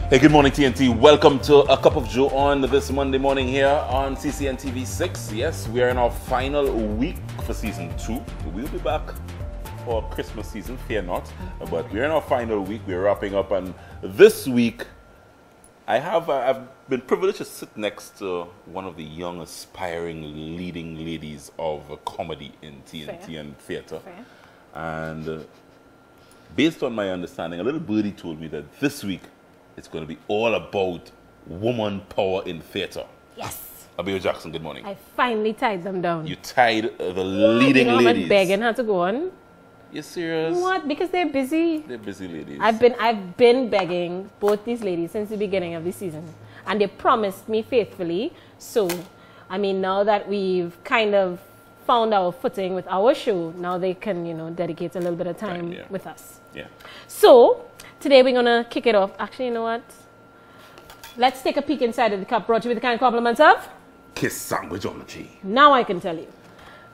Hey, good morning, TNT. Welcome to A Cup of Joe on this Monday morning here on CCN TV 6. Yes, we are in our final week for season 2. We'll be back for Christmas season, fear not. But we're in our final week. We're wrapping up, and this week I've been privileged to sit next to one of the young, aspiring, leading ladies of comedy in TNT and theatre. And based on my understanding, a little birdie told me that this week it's going to be all about woman power in theatre. Yes. Abiyo Jackson, good morning. I finally tied them down. You tied the leading ladies. I'm begging her to go on. You serious? What? Because they're busy. They're busy ladies. I've been begging both these ladies since the beginning of the season, and they promised me faithfully. So, I mean, now that we've kind of found our footing with our show, now they can, dedicate a little bit of time with us. Yeah. So, today we're going to kick it off. Actually, you know what? Let's take a peek inside of the cup, brought to you with the kind compliments of Kiss Sandwichology. Now I can tell you.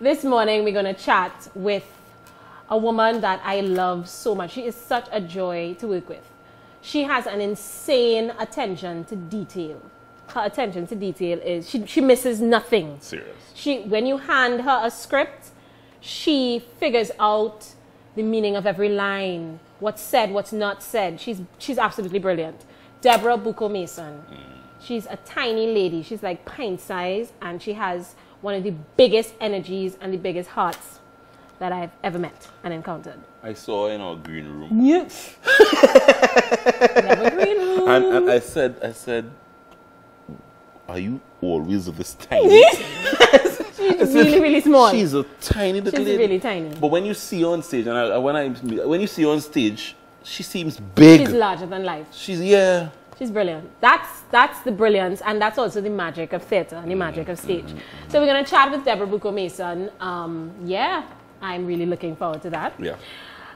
This morning we're going to chat with a woman that I love so much. She is such a joy to work with. She has an insane attention to detail. Her attention to detail is, she misses nothing. Serious. When you hand her a script, she figures out the meaning of every line, what's said, what's not said. She's absolutely brilliant. Debra Boucaud-Mason. She's a tiny lady. She's like pint size, and she has one of the biggest energies and the biggest hearts that I've ever met and encountered. I saw her in our green room. Yes. Never green room. And I said, are you always this tiny? She's really, really small. She's a tiny little lady. She's really tiny. But when you see her on stage, and when you see her on stage, she seems big. She's larger than life. She's brilliant. That's the brilliance, and that's also the magic of theatre and the magic of stage. So we're going to chat with Debra Boucaud-Mason. I'm really looking forward to that. Yeah.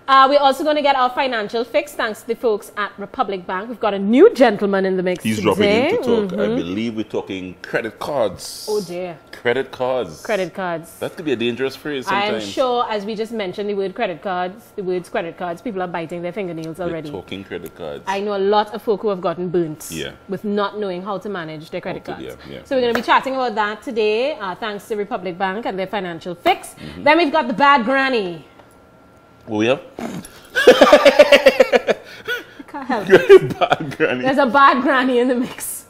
We're also going to get our financial fix thanks to the folks at Republic Bank. We've got a new gentleman in the mix He's today. dropping in to talk. I believe we're talking credit cards. Oh dear. Credit cards. Credit cards. That could be a dangerous phrase sometimes. I'm sure, as we just mentioned, the words credit cards, people are biting their fingernails already. We're talking credit cards. I know a lot of folk who have gotten burnt Yeah. with not knowing how to manage their credit cards. Yeah. So we're going to be chatting about that today, thanks to Republic Bank and their financial fix. Then we've got the bad granny. What we have? Can't help it. Bad granny. There's a bad granny in the mix.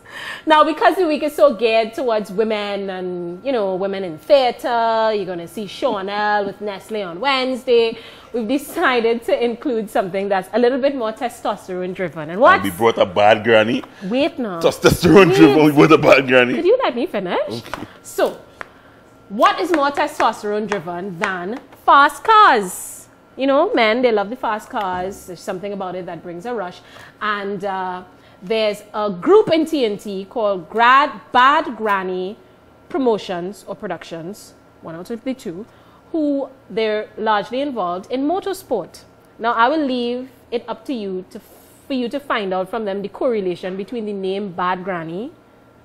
Now, because the week is so geared towards women and, women in theatre, you're going to see Chanel with Nestle on Wednesday. We've decided to include something that's a little bit more testosterone driven. And what? And we brought a bad granny. Wait now. Testosterone driven, we brought a bad granny. Could you let me finish? Okay. So, what is more testosterone driven than fast cars? Men, they love the fast cars. There's something about it that brings a rush. And there's a group in TNT called Bad Granny Promotions or Productions, one out of the two, who they're largely involved in motorsport. Now, I will leave it up to you for you to find out from them the correlation between the name Bad Granny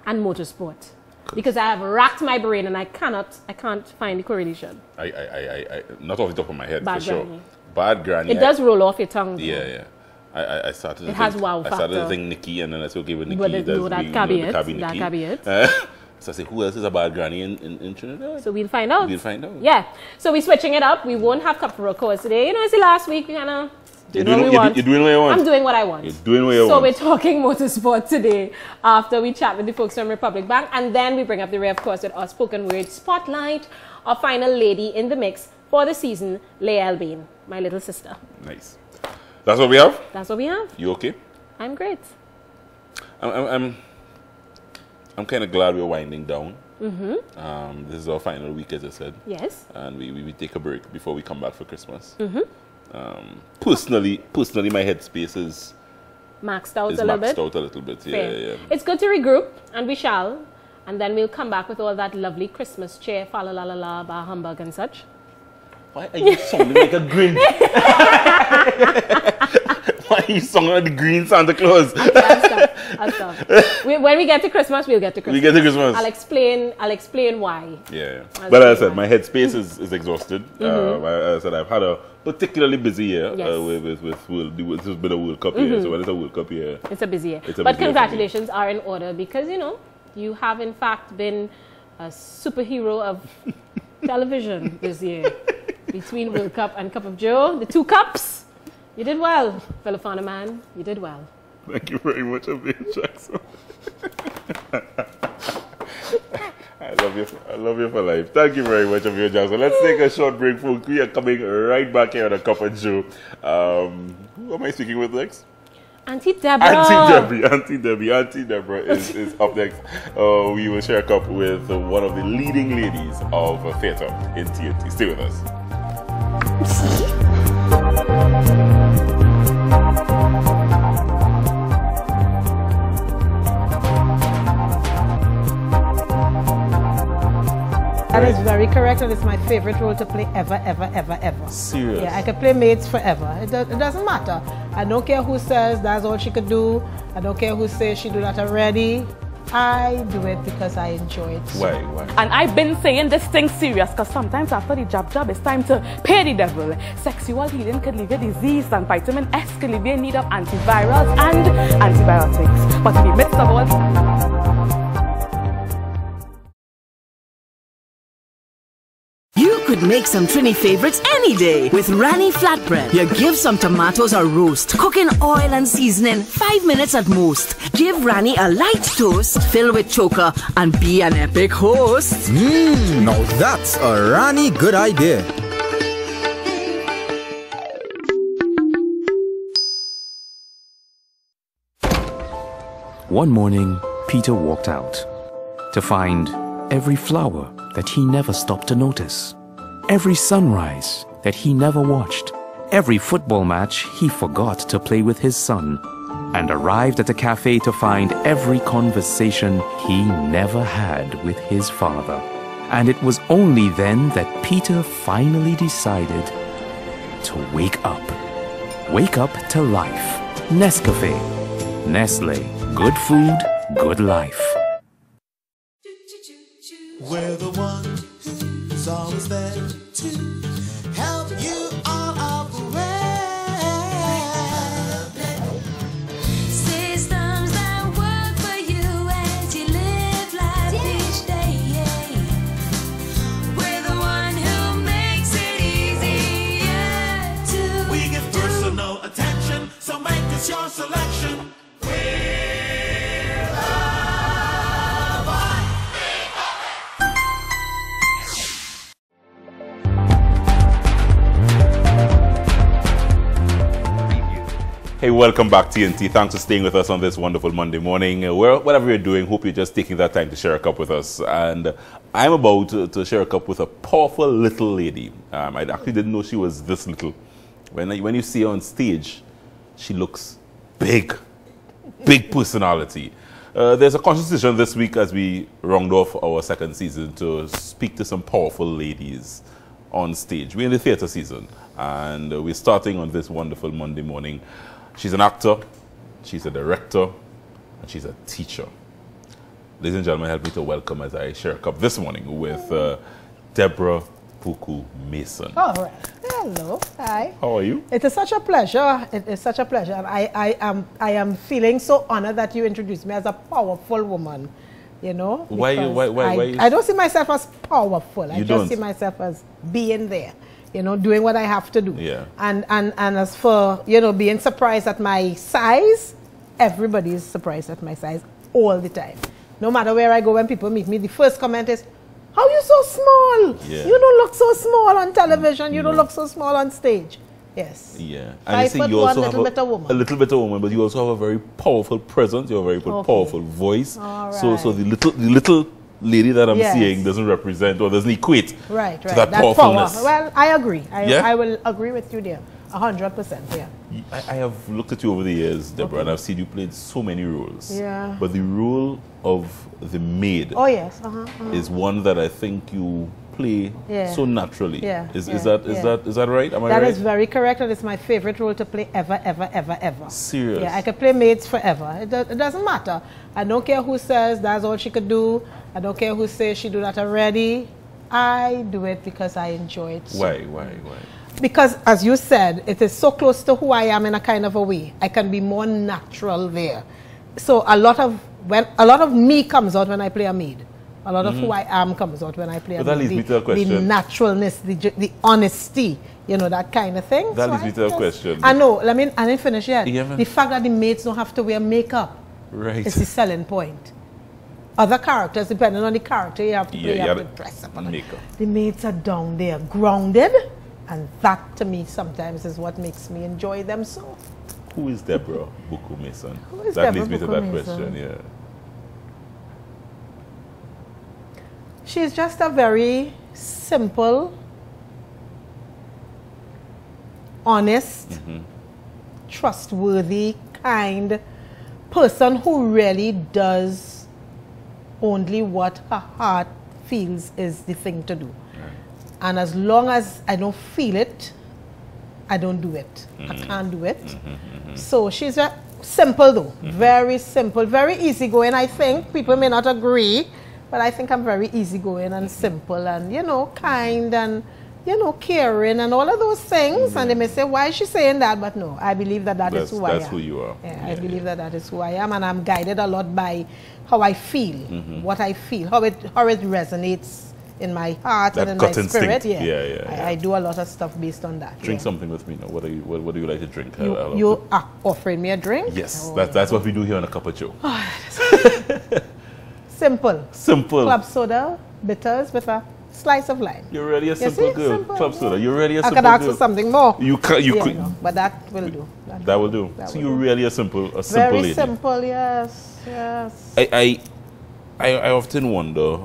and motorsport. Because I have racked my brain and I can't find the correlation. I not off the top of my head, Bad for granny. sure. Bad granny. It does roll off your tongue. Though. Yeah. I started. It has wow factor. I started to think Nikki, and then I said, okay, with Nikki, that can be it. So I said, who else is a bad granny in Trinidad? So we'll find out. Yeah. So we're switching it up. We won't have cup for a course today. It's the last week. We kind of. You're doing what you want. I'm doing what I want. You're doing what you want. So we're talking motorsport today after we chat with the folks from Republic Bank. And then we bring up the rear, of course, with our spoken word spotlight, our final lady in the mix for the season, Leel Bain, my little sister. Nice. That's what we have? That's what we have. You okay? I'm great. I'm kind of glad we're winding down. This is our final week, as I said. Yes. And we take a break before we come back for Christmas. Personally, my headspace is maxed out a little bit. Yeah. It's good to regroup, and we shall. And then we'll come back with all that lovely Christmas cheer, fa la la la la, bah humbug and such. Why are you sounding like a green? Why are you sounding like the green Santa Claus? I'll stop. When we get to Christmas, we'll get to Christmas. We get to Christmas. I'll explain why. Yeah. But as I said, my headspace is exhausted. As I said, I've had a particularly busy year with this has been a World Cup year. So when it's a World Cup year, it's a busy year. But congratulations are in order because, you know, you have in fact been a superhero of television this year. Between World Cup and Cup of Joe, the 2 cups, you did well, fellow fauna man. You did well. Thank you very much, Amir Jackson. I love you for life. Thank you very much, Amir Jackson. Let's take a short break, folks. We are coming right back here on a Cup of Joe. Who am I speaking with next? Auntie Deborah. Auntie Deborah is up next. We will share a cup with one of the leading ladies of theatre in TNT. Stay with us. That is very correct, and it's my favorite role to play ever. Serious? Yeah, I could play maids forever. It doesn't matter. I don't care who says that's all she could do. I don't care who says she do that already. I do it because I enjoy it. Why? And I've been saying this thing serious because sometimes after the job, it's time to pay the devil. Sexual healing could leave you diseased, and vitamin S could leave you in need of antivirals and antibiotics. But in the midst of all... You could make some Trini favorites any day with Rani flatbread. You give some tomatoes a roast, cook in oil and seasoning, 5 minutes at most. Give Rani a light toast, fill with choker, and be an epic host. Now that's a Rani good idea. One morning, Peter walked out to find every flower that he never stopped to notice, every sunrise that he never watched, every football match he forgot to play with his son, and arrived at a cafe to find every conversation he never had with his father. And it was only then that Peter finally decided to wake up. Wake up to life. Nescafe. Nestle. Good food, good life. We're the one who's always there to help you all of the way. Systems that work for you as you live life each day. We're the one who makes it easier to We give personal attention, so make this your selection. Hey, welcome back, TNT. Thanks for staying with us on this wonderful Monday morning. Whatever you're doing, hope you're just taking that time to share a cup with us. And I'm about to share a cup with a powerful little lady. I actually didn't know she was this little. When you see her on stage, she looks big personality. There's a conscious decision this week as we round off our second season to speak to some powerful ladies on stage. We're in the theatre season, and we're starting on this wonderful Monday morning. She's an actor, she's a director, and she's a teacher. Ladies and gentlemen, help me to welcome as I share a cup this morning with Debra Boucaud-Mason. All right. Hello. Hi. How are you? It is such a pleasure. It is such a pleasure. And I am feeling so honored that you introduced me as a powerful woman. You know? Why? I don't see myself as powerful. I don't? just see myself as being there. You know, doing what I have to do. Yeah. And as for, you know, being surprised at my size, everybody is surprised at my size all the time. No matter where I go, when people meet me, the first comment is, how are you so small? Yeah. You don't look so small on television. You don't look so small on stage. Yes. Yeah. And you see, you also have a little bit of woman, but you also have a very powerful presence. You have a very powerful voice. All right. So the little lady that I'm seeing doesn't represent or doesn't equate to that powerfulness. Power. Well, I agree. I will agree with you there. 100%. Yeah. I have looked at you over the years, Deborah, and I've seen you played so many roles. Yeah. But the role of the maid oh, yes. is one that I think you play Yeah. so naturally. Yeah, Is yeah, that right? Am I That right? is very correct, and it's my favorite role to play ever. Serious. Yeah, I could play maids forever. It doesn't matter. I don't care who says that's all she could do. I don't care who says she do that already. I do it because I enjoy it. So. Why? Because, as you said, it is so close to who I am in a kind of a way. I can be more natural there. So a lot of me comes out when I play a maid. A lot of who I am comes out when I play a maid. But that leads me to a question. The naturalness, the honesty, that kind of thing. That leads me to a question. I know. I didn't finish yet. You haven't? The fact that the maids don't have to wear makeup Right. is the selling point. Other characters, depending on the character you have to play, you have to dress up. Makeup. The maids are down there, grounded, and that to me sometimes is what makes me enjoy them so. Who is Debra Boucaud-Mason? Who is That Debra leads me to that Boucaud-Mason? question, yeah. She's just a very simple, honest, trustworthy, kind person who really does only what her heart feels is the thing to do. Right. And as long as I don't feel it, I don't do it. I can't do it. So she's simple though, very simple, very easygoing. I think people may not agree, but I think I'm very easygoing and simple and, kind and, caring and all of those things. And they may say, why is she saying that? But no, I believe that is who I am. That's who you are. Yeah, I believe that is who I am, and I'm guided a lot by how I feel, what I feel, how it resonates in my heart That and in my gut spirit. instinct. Yeah. I do a lot of stuff based on that. Drink something with me now. What do you like to drink? You are offering me a drink? Yes, Oh. that's what we do here on A Cup of Joe. Simple. Simple. Club soda, bitters with a slice of lime. You're really a simple girl. Simple, Club soda. You're really a I simple could ask girl. for something more. You could. No, but that will do. That will do. That So will you're do. really a simple Very lady. simple, yes. I often wonder.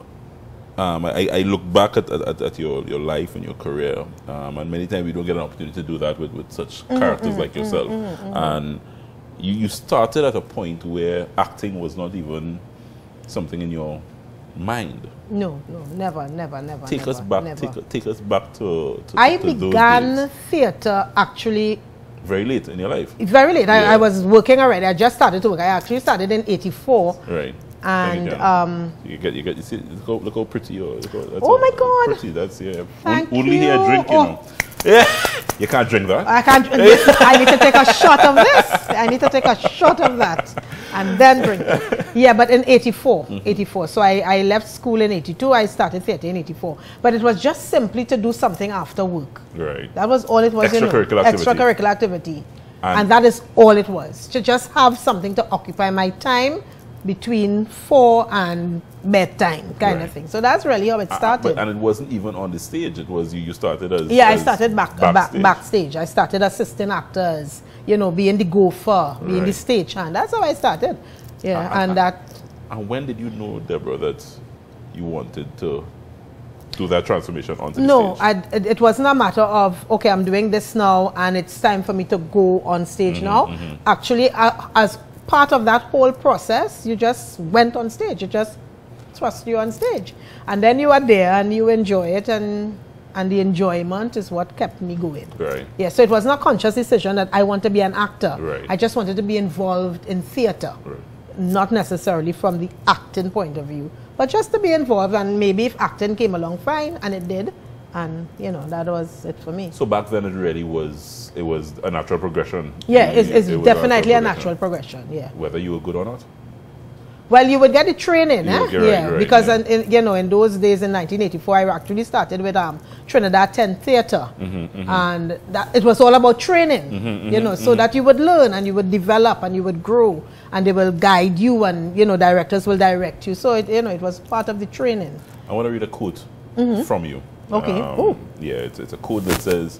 I look back at your life and your career, and many times we don't get an opportunity to do that with such characters like yourself. And you started at a point where acting was not even something in your mind. No, never. Take us back to I those began days. theater actually Very late in your life. very late. Yeah. I was working already. I just started to work. I actually started in '84. Right. And you see, look how pretty you are. Oh my God. Pretty. That's Thank only here you. drink, Oh. Yeah, you can't drink that. I can't. I need to take a shot of this. I need to take a shot of that and then drink it. Yeah, but in '84. So I left school in '82. I started theater in '84. But it was just simply to do something after work. Right. That was all it was. Extracurricular activity. Extracurricular activity. And And that is all it was. To just have something to occupy my time between 4 and bedtime kind of thing. So that's really how it started. And it wasn't even on the stage. It was you started as Yeah, I as started backstage. I started assisting actors, being the gopher, being the stagehand. That's how I started. Yeah, And when did you know, Deborah, that you wanted to do that transformation onto the no, stage? it wasn't a matter of, okay, I'm doing this now and it's time for me to go on stage now. Actually, as part of that whole process, you just went on stage. You just thrust you on stage. And then you are there and you enjoy it, and the enjoyment is what kept me going. Right. Yeah, so it was not a conscious decision that I want to be an actor. Right. I just wanted to be involved in theater. Right. Not necessarily from the acting point of view, but just to be involved, and maybe if acting came along, fine, and it did. And, that was it for me. So back then it was a natural progression. Yeah, it's It was definitely a natural progression, yeah. Whether you were good or not? Well, you would get the training, You would get right, because yeah. in those days in 1984, I actually started with Trinidad 10 Theatre, and it was all about training, so that you would learn and you would develop and you would grow, and they will guide you, and directors will direct you. So it was part of the training. I want to read a quote from you. Okay. Yeah, it's a quote that says,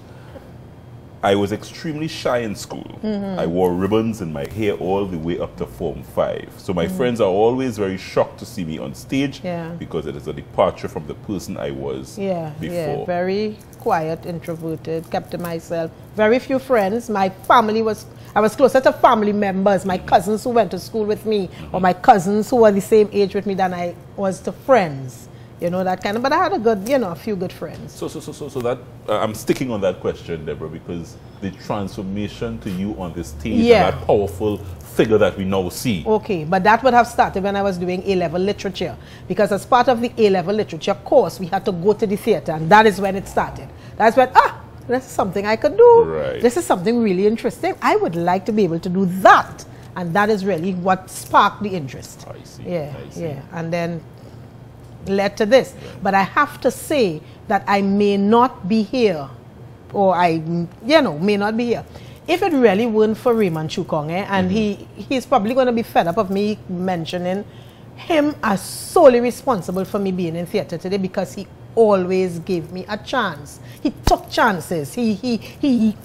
I was extremely shy in school. I wore ribbons in my hair all the way up to Form 5. So my friends are always very shocked to see me on stage because it is a departure from the person I was before. Very quiet, introverted, kept to myself. Very few friends. My family I was closer to family members, my cousins who went to school with me, or my cousins who were the same age with me than I was to friends. You know, that kind of, but I had a good, you know, a few good friends. So that, I'm sticking on that question, Deborah, because the transformation to you on the stage, Yeah. and that powerful figure that we now see. Okay, but that would have started when I was doing A-level literature, because as part of the A-level literature course, we had to go to the theater, and that is when it started. That's when, this is something I could do. Right. This is something really interesting. I would like to be able to do that. And that is really what sparked the interest. I see. Yeah, I see. yeah. And then led to this. But I have to say that I may not be here, or I, you know, may not be here. If it really weren't for Raymond Chukong, and he's probably going to be fed up of me mentioning him as solely responsible for me being in theater today, because he always gave me a chance. He took chances. He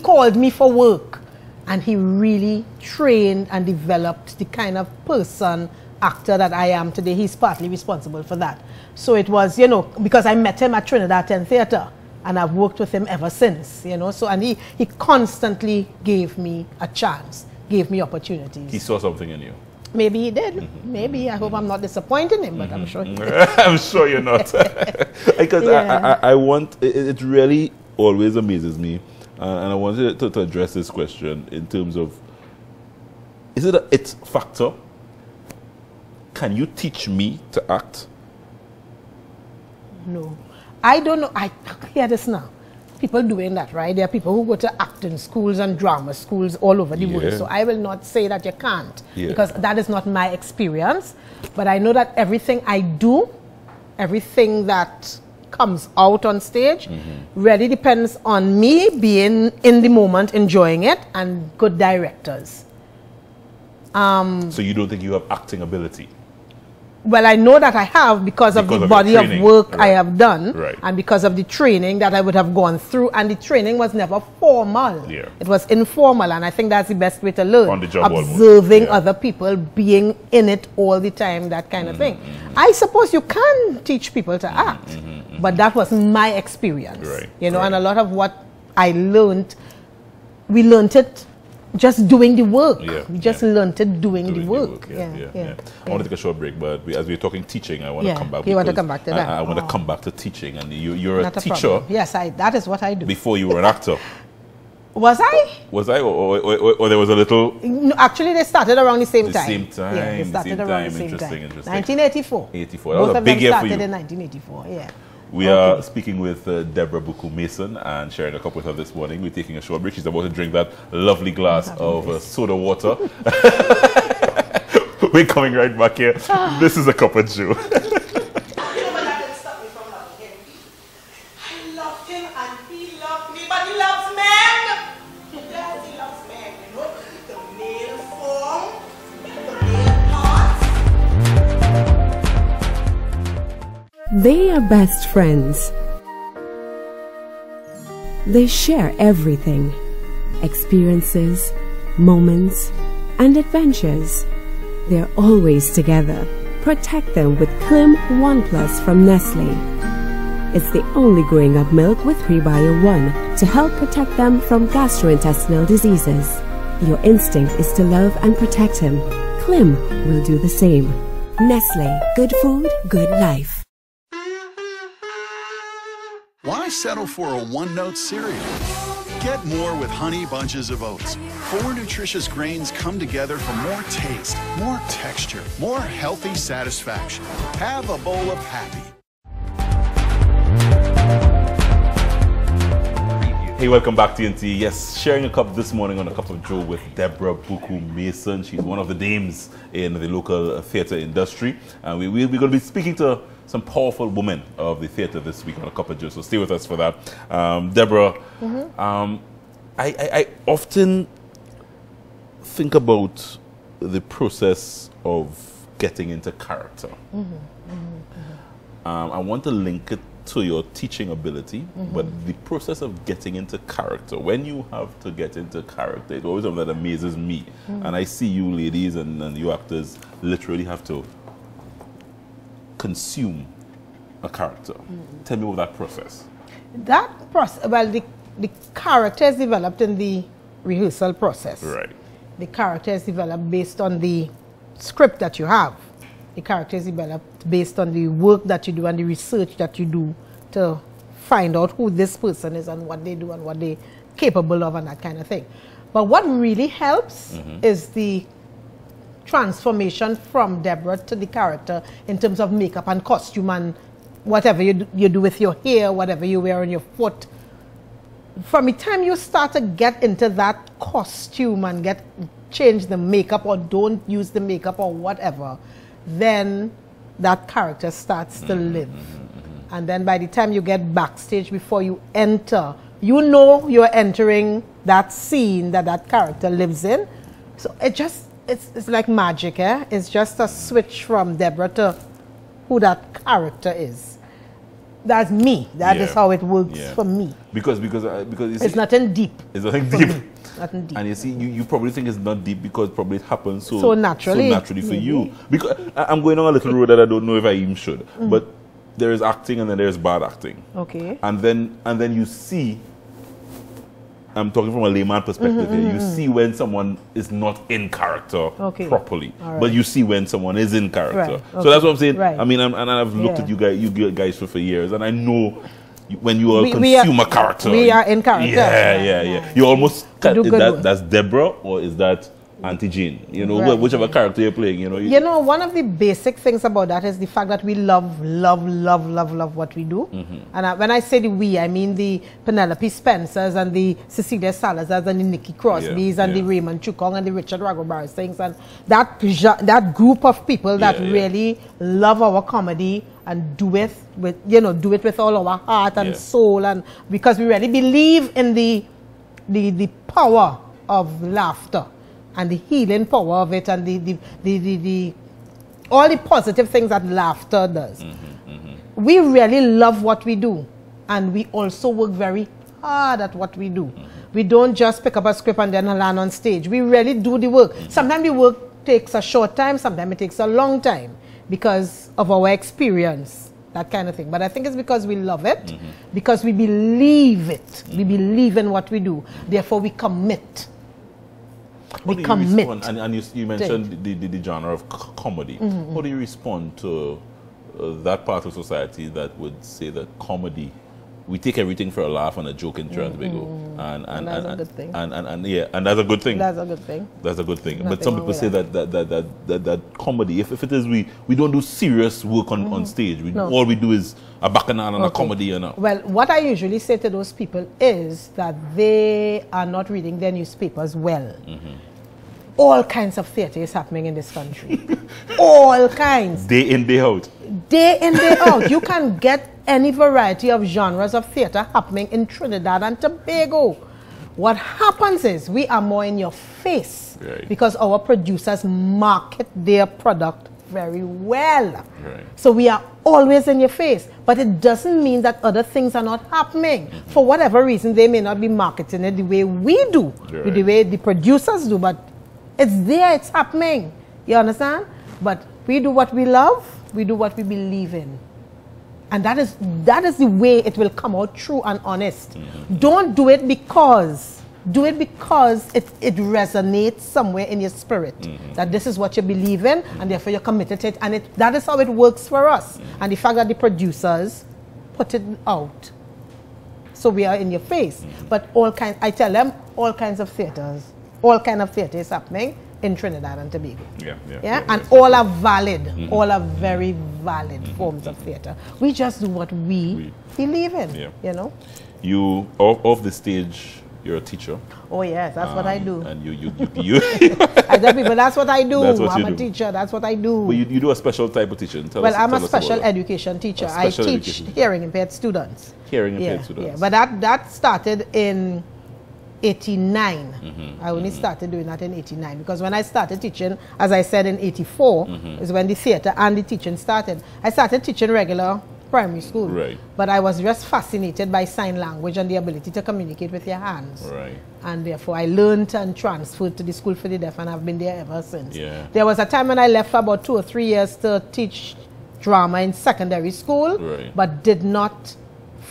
called me for work, and he really trained and developed the kind of person, actor that I am today. He's partly responsible for that. So it was, you know, because I met him at Trinidad 10 Theatre, and I've worked with him ever since, you know. So, and he constantly gave me a chance, gave me opportunities. He saw something in you. Maybe he did. Maybe. I hope I'm not disappointing him, but I'm sure he did. I'm sure you're not. Because Yeah. I want, it really always amazes me, and I wanted to address this question in terms of, is it a it factor? Can you teach me to act? No. I don't know. I hear this now. People doing that, right? There are people who go to acting schools and drama schools all over the world. Yeah. So I will not say that you can't, Yeah. because that is not my experience. But I know that everything I do, everything that comes out on stage, really depends on me being in the moment, enjoying it, and good directors. So you don't think you have acting ability? Well, I know that I have because of Because the of your body of training. work I Right. have done, Right. and because of the training that I would have gone through, and the training was never formal. Yeah. It was informal, and I think that's the best way to learn. On the job almost. Observing Yeah. other people, being in it all the time, that kind of thing. I suppose you can teach people to act, but that was my experience. Right, You know, right. and a lot of what I learned, we learned it just doing the work. Yeah, We just yeah. learned it doing the Doing work. Yeah. I want to take a short break, but as we're talking teaching, I want to Yeah, come back. you want to because come back to that? I want to Oh. come back to teaching, and you're a Not a teacher problem. Yes, that is what I do. before you were an actor. Was I? Was I, or there was a little No, actually, they started around the same The time. same time, Yeah, they the started same around time. the same Interesting, time. interesting. 1984. 84. That Both was a of big them year for started you. in 1984. Yeah. We are speaking with Debra Boucaud-Mason and sharing a cup with her this morning. We're taking a short break. She's about to drink that lovely glass of soda water. We're coming right back here. This is a cup of Joe. I loved him and he loved me, but he loves men. Yes, he loves men. You know, the male form, the male parts. They are best friends. They share everything: experiences, moments, and adventures. They're always together. Protect them with Clim 1 Plus from Nestle. It's the only growing up milk with Prebio 1 to help protect them from gastrointestinal diseases. Your instinct is to love and protect him. Clim will do the same. Nestle, good food, good life. Why settle for a one-note cereal? Get more with Honey Bunches of Oats. 4 nutritious grains come together for more taste, more texture, more healthy satisfaction. Have a bowl of happy. Hey, welcome back to TNT. Yes, sharing a cup this morning on a Cup of Joe with Debra Boucaud-Mason. She's one of the dames in the local theatre industry. And we're going to be speaking to some powerful women of the theatre this week on a Cup of Joe. So stay with us for that. Deborah, I often think about the process of getting into character. I want to link it to your teaching ability, but the process of getting into character, when you have to get into character, it's always something that amazes me. And I see you ladies and you actors literally have to consume a character. Tell me about that process. That process, well, the character is developed in the rehearsal process. Right. The character is developed based on the script that you have. The character is developed based on the work that you do and the research that you do to find out who this person is and what they do and what they're capable of and that kind of thing. But what really helps is the transformation from Deborah to the character in terms of makeup and costume and whatever you do with your hair, whatever you wear on your foot. From the time you start to get into that costume and change the makeup or don't use the makeup or whatever, then that character starts to live. And then by the time you get backstage, before you enter, you know you're entering that scene that character lives in. So it's like magic, eh? It's just a switch from Deborah to who that character is. That's me. That is how it works for me. Because you see, it's nothing deep. It's nothing deep. Nothing deep. And you see, you probably think it's not deep because probably it happens so naturally for you. Because I'm going on a little road that I don't know if I even should. But there is acting and then there's bad acting. Okay. And then you see, I'm talking from a layman perspective here, you see when someone is not in character properly. Right. But you see when someone is in character. Right. So that's what I'm saying. Right. I mean, and I've looked at you guys for years, and I know when you all consume a character. We are in character. Yeah. You almost, that's Deborah or is that Auntie Jane? You know, whichever character you're playing, you know. You know, one of the basic things about that is the fact that we love what we do. And when I say the we, I mean the Penelope Spencers and the Cecilia Salazars and the Nikki Crosbys and the Raymond Chukong and the Richard Ragobaris things, and that group of people that really love our comedy and do it with all our heart and soul, and because we really believe in the power of laughter and the healing power of it, and the all the positive things that laughter does. We really love what we do, and we also work very hard at what we do. We don't just pick up a script and then land on stage. We really do the work. Sometimes the work takes a short time, sometimes it takes a long time because of our experience, that kind of thing. But I think it's because we love it, because we believe it. We believe in what we do. Therefore, we commit. We commit. And you mentioned the genre of comedy. How do you respond to that part of society that would say that comedy, we take everything for a laugh and a joke in Trinidad and that's a good thing. And that's a good thing. That's a good thing. That's a good thing. But some people say that comedy, if it is we don't do serious work on stage. All we do is a bacchanal and a comedy and Well, what I usually say to those people is that they are not reading their newspapers well. All kinds of theatre is happening in this country. All kinds. Day in, day out. Day in, day out. You can get any variety of genres of theatre happening in Trinidad and Tobago. What happens is we are more in your face because our producers market their product very well. So we are always in your face. But it doesn't mean that other things are not happening. For whatever reason, they may not be marketing it the way we do, the way the producers do, but it's there, it's happening. You understand? But we do what we love, we do what we believe in. And that is the way it will come out true and honest. Don't do it because it resonates somewhere in your spirit. That this is what you believe in, and therefore you're committed to it. And that is how it works for us. And the fact that the producers put it out. So we are in your face. But I tell them, all kinds of theatres. All kind of theatre is happening in Trinidad and Tobago. And all are valid. All are very valid forms of theatre. We just do what we believe in, you know. You, off the stage, you're a teacher. Oh yes, that's what I do. And you I tell people that's what I do. I'm a teacher, that's what I do. But you do a special type of teaching. I'm a special education teacher. I teach hearing impaired students. Hearing impaired students. But that started in 89. I only started doing that in 89 because when I started teaching, as I said, in 84 is when the theatre and the teaching started. I started teaching regular primary school, but I was just fascinated by sign language and the ability to communicate with your hands. And therefore I learned and transferred to the School for the Deaf, and I've been there ever since. There was a time when I left for about 2 or 3 years to teach drama in secondary school, but did not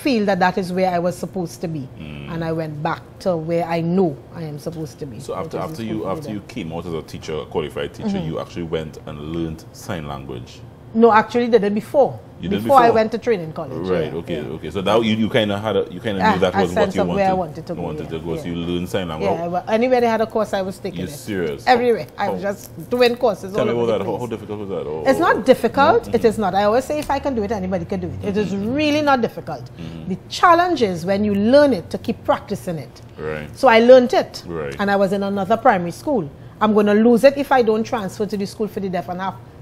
feel that that is where I was supposed to be, and I went back to where I know I am supposed to be. So after you came out as a teacher, a qualified teacher, you actually went and learned sign language. No, actually did it before. You did before I before? went to training college. Right. yeah, okay. yeah. Okay. So that you kind of knew that A was what sense you of wanted. where I wanted to go, wanted to yeah, go. So yeah. you learned sign language. Yeah, well, anywhere they had a course, I was taking You're it. serious? Everywhere. I was just doing courses Tell all me over about the that. place. How difficult was that? It's not difficult. It is not. I always say if I can do it, anybody can do it. It is really not difficult. The challenge is when you learn it to keep practicing it. Right. So I learned it, Right. and I was in another primary school. I'm going to lose it if I don't transfer to the school for the deaf and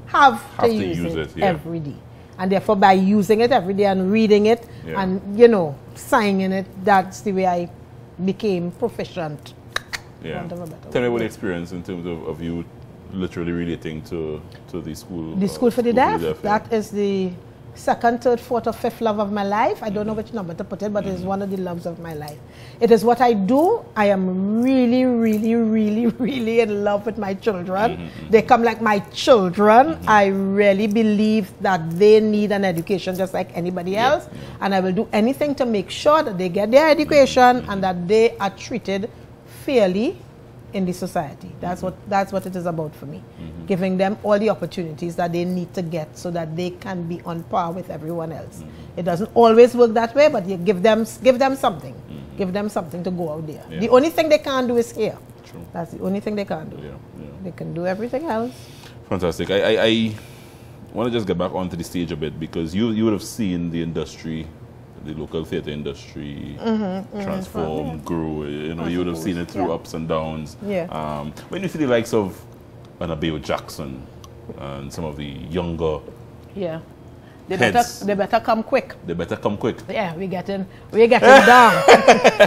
have to use it yeah. every day. And therefore, by using it every day and reading it Yeah. and, signing it, that's the way I became proficient. Yeah. Want of a better Tell me word. about the experience in terms of you literally relating to the school. The school for the deaf, yeah. that is the second, third, fourth, or fifth love of my life. I don't know which number to put it, but it's one of the loves of my life. It is what I do. I am really, really, really, really in love with my children. They come like my children. I really believe that they need an education just like anybody else. And I will do anything to make sure that they get their education and that they are treated fairly in the society. That's what it is about for me. Giving them all the opportunities that they need to get so that they can be on par with everyone else. It doesn't always work that way, but you give them something. Give them something to go out there. Yeah. The only thing they can't do is here. True. That's the only thing they can't do. Yeah. They can do everything else. Fantastic. I want to just get back onto the stage a bit because you would have seen the industry, the local theatre industry transform, grow. You would have seen it through ups and downs. Yeah. When you see the likes of Annabelle Jackson and some of the younger Yeah. They heads, better come quick. they better come quick. Yeah, we're getting down.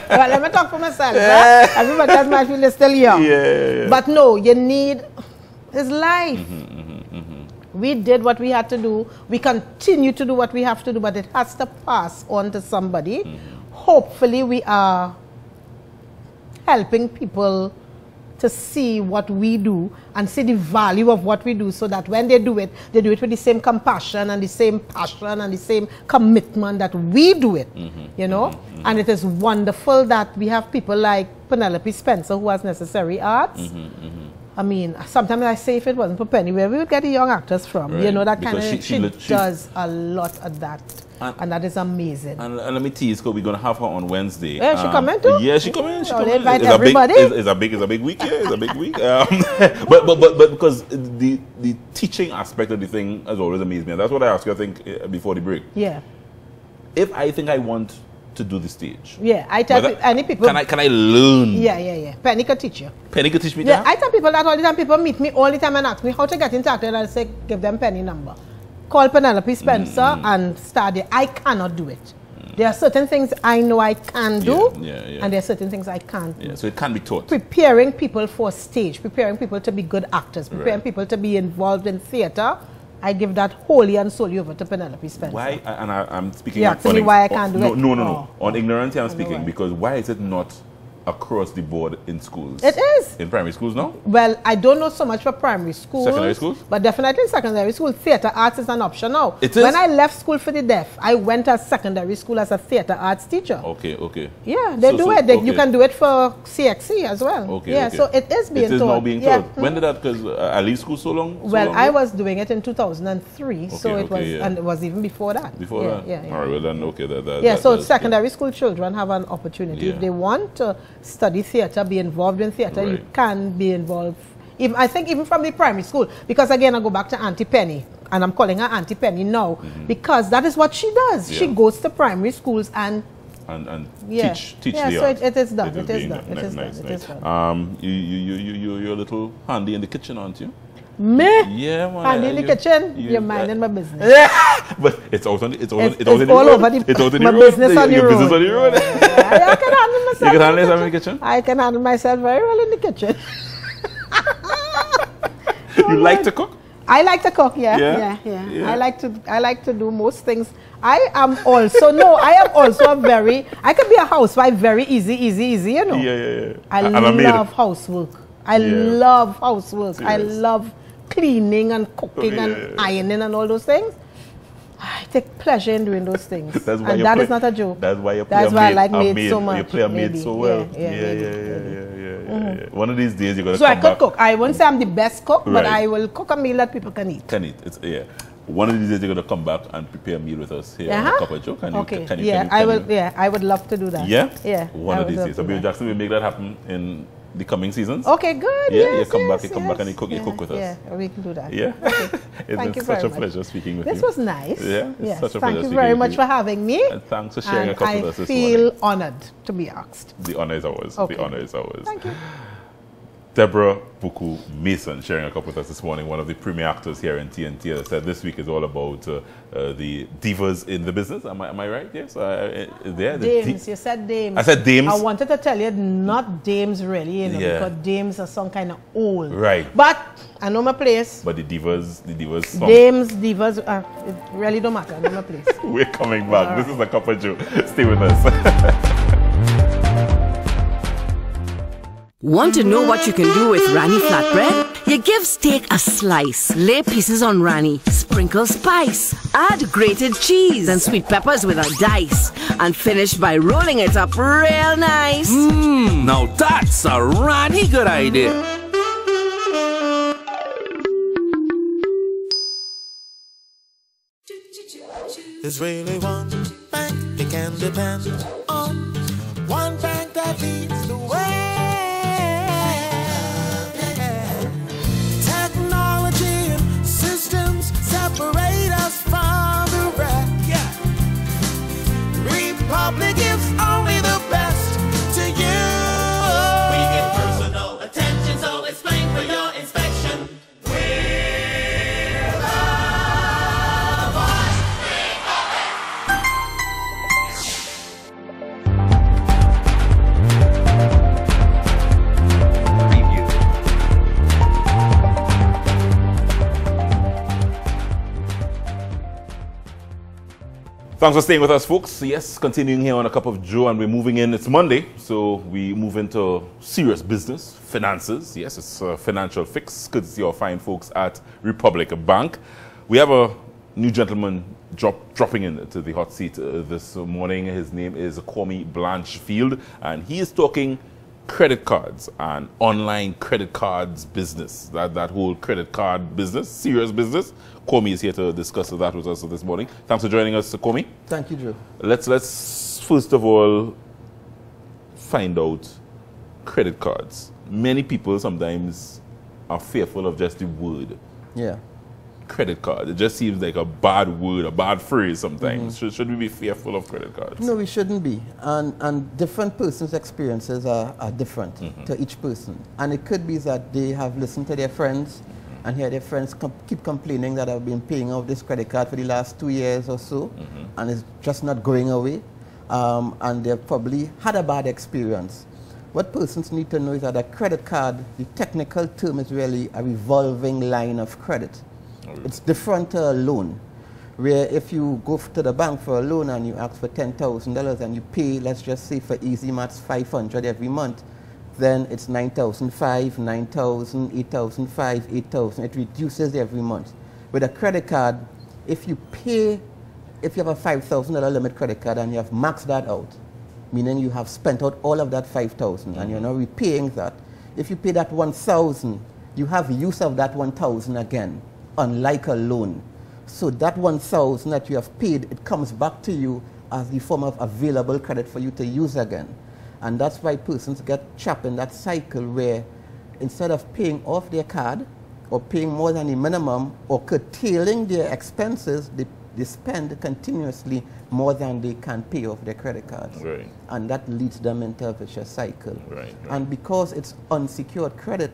Well, let me talk for myself. Huh? Everybody else might feel they're still young. Yeah. But no, you need his life. We did what we had to do. We continue to do what we have to do, but it has to pass on to somebody. Hopefully, we are helping people to see what we do and see the value of what we do so that when they do it with the same compassion and the same passion and the same commitment that we do it, And it is wonderful that we have people like Penelope Spencer who has necessary arts. I mean, sometimes I say if it wasn't for Penny, where we would get the young actors from? Right. That kind Because of, she does a lot of that. And that is amazing. And let me tease, because we're going to have her on Wednesday. Yeah, she coming too? Yeah, she coming. She coming. Invite It's everybody. It's a big week. Yeah, it's a big week. But because the teaching aspect of the thing has always amazed me. And that's what I asked you, I think, before the break. Yeah. If I think I want to do the stage. Yeah, I tell any people. Can I learn? Yeah. Penny can teach you. Penny can teach me Yeah, that? I tell people that all the time. People meet me all the time and ask me how to get into acting, and I say, give them Penny number. Call Penelope Spencer and start there. I cannot do it. There are certain things I know I can do, and there are certain things I can't do. Yeah, so it can be taught. Preparing people for stage, preparing people to be good actors, preparing people to be involved in theatre, I give that wholly and solely over to Penelope Spencer. Why? And I'm speaking. Yeah, tell me why I can't do it. No. On ignorance, I'm speaking because why is it not across the board in schools? It is. In primary schools now? Well, I don't know so much for primary schools. Secondary schools? But definitely in secondary school, theatre arts is an option now. It is? When I left school for the deaf, I went to secondary school as a theatre arts teacher. Okay. Yeah, they do it. You can do it for CXC as well. Okay. So it is being taught. It is now being taught. Yeah. When did that, because I leave school so long? Well, I was doing it in 2003, so it was, yeah. and it was even before that. Before that? Yeah. All right, well then, okay. So secondary school children have an opportunity. If they want to study theatre, be involved in theatre, you can be involved. I think even from the primary school, because again, I go back to Auntie Penny, and I'm calling her Auntie Penny now, because that is what she does. Yeah. She goes to primary schools and teach the so art. it is done. It is done. You're a little handy in the kitchen, aren't you? Me? Yeah, man. Handy in the kitchen? You're minding my business. Yeah, but it's all over the road. It's all in the my road. business on the Your road. business on the road. I can handle myself. You can handle yourself in the kitchen? I can handle myself very well in the kitchen. You like to cook? I like to cook, yeah. I like to do most things. I am also I can be a housewife very easy, you know. Yeah. I love housework. I love housework. I love cleaning and cooking and ironing and all those things. I take pleasure in doing those things. That's why and that is not a joke. That's why you play That's a why maid, I like a maids maid. so much. You play a maid maybe. so well. Yeah. One of these days you're gonna So I come could back. cook. I won't say I'm the best cook, but Right. I will cook a meal that people can eat. It's one of these days you're gonna come back and prepare a meal with us here on a cup of joke. Okay. I will. Yeah, I would love to do that. Yeah. Yeah. One of these days. So Bill Jackson will make that happen in the coming seasons. Okay, good. Yeah, yes, you come back, yes, you come back and you cook with us. Yeah, we can do that. Yeah. Okay. Thank you It's very such a much. pleasure speaking with you. This was nice. Yeah, it's Yes. such a pleasure Thank you speaking very with much you. for having me. And thanks for sharing And a cup with us this I morning. feel honored to be asked. The honor is ours. Okay. The honor is ours. Thank you. Debra Boucaud-Mason sharing a cup with us this morning, one of the premier actors here in TNT. As I said, this week is all about the divas in the business. Am I right? Yes. Dames. You said dames. I said dames. I wanted to tell you not dames really, you know, because dames are some kind of old. Right. But I know my place. But the divas song. Dames, divas, it really don't matter. I know my place. We're coming back. All this is a cup of Joe. Stay with us. Want to know what you can do with Rani flatbread? You give steak a slice, lay pieces on Rani, sprinkle spice, add grated cheese and sweet peppers with a dice, and finish by rolling it up real nice. Now that's a Rani good idea. There's really one bank you can depend on. One bank that leads the way. Technology and systems separate us from the rest. Republic gives only the best to you. We get personal attention, so explain for your inspection. Thanks for staying with us, folks. Yes, continuing here on A Cup of Joe, and we're moving in. It's Monday, so we move into serious business, finances. Yes, it's a financial fix. Good to see our fine folks at Republic Bank. We have a new gentleman dropping into the hot seat this morning. His name is Kwame Blanchfield, and he is talking credit cards and online credit cards business. That whole credit card business, serious business. Kwame is here to discuss that with us this morning. Thanks for joining us, Kwame. Thank you, Joe. Let's first of all find out credit cards. Many people sometimes are fearful of just the word. Yeah. Credit card. It just seems like a bad word, a bad phrase sometimes. Should we be fearful of credit cards? No, we shouldn't be. And different persons' experiences are different to each person. And it could be that they have listened to their friends and hear their friends keep complaining that I've been paying off this credit card for the last 2 years or so, and it's just not going away. And they've probably had a bad experience. What persons need to know is that a credit card, the technical term is really a revolving line of credit. It's different to a loan, where if you go to the bank for a loan and you ask for $10,000 and you pay, let's just say for easy maths, $500 every month, then it's $9,500, $9,000, $8,500, $8,000. It reduces every month. With a credit card, if you have a $5,000 limit credit card and you have maxed that out, meaning you have spent out all of that $5,000 and you're now repaying that, if you pay that $1,000, you have use of that $1,000 again, unlike a loan. So that $1,000 that you have paid, it comes back to you as the form of available credit for you to use again. And that's why persons get trapped in that cycle where instead of paying off their card or paying more than the minimum or curtailing their expenses, they spend continuously more than they can pay off their credit cards. Right. And that leads them into a vicious cycle. Right. And because it's unsecured credit,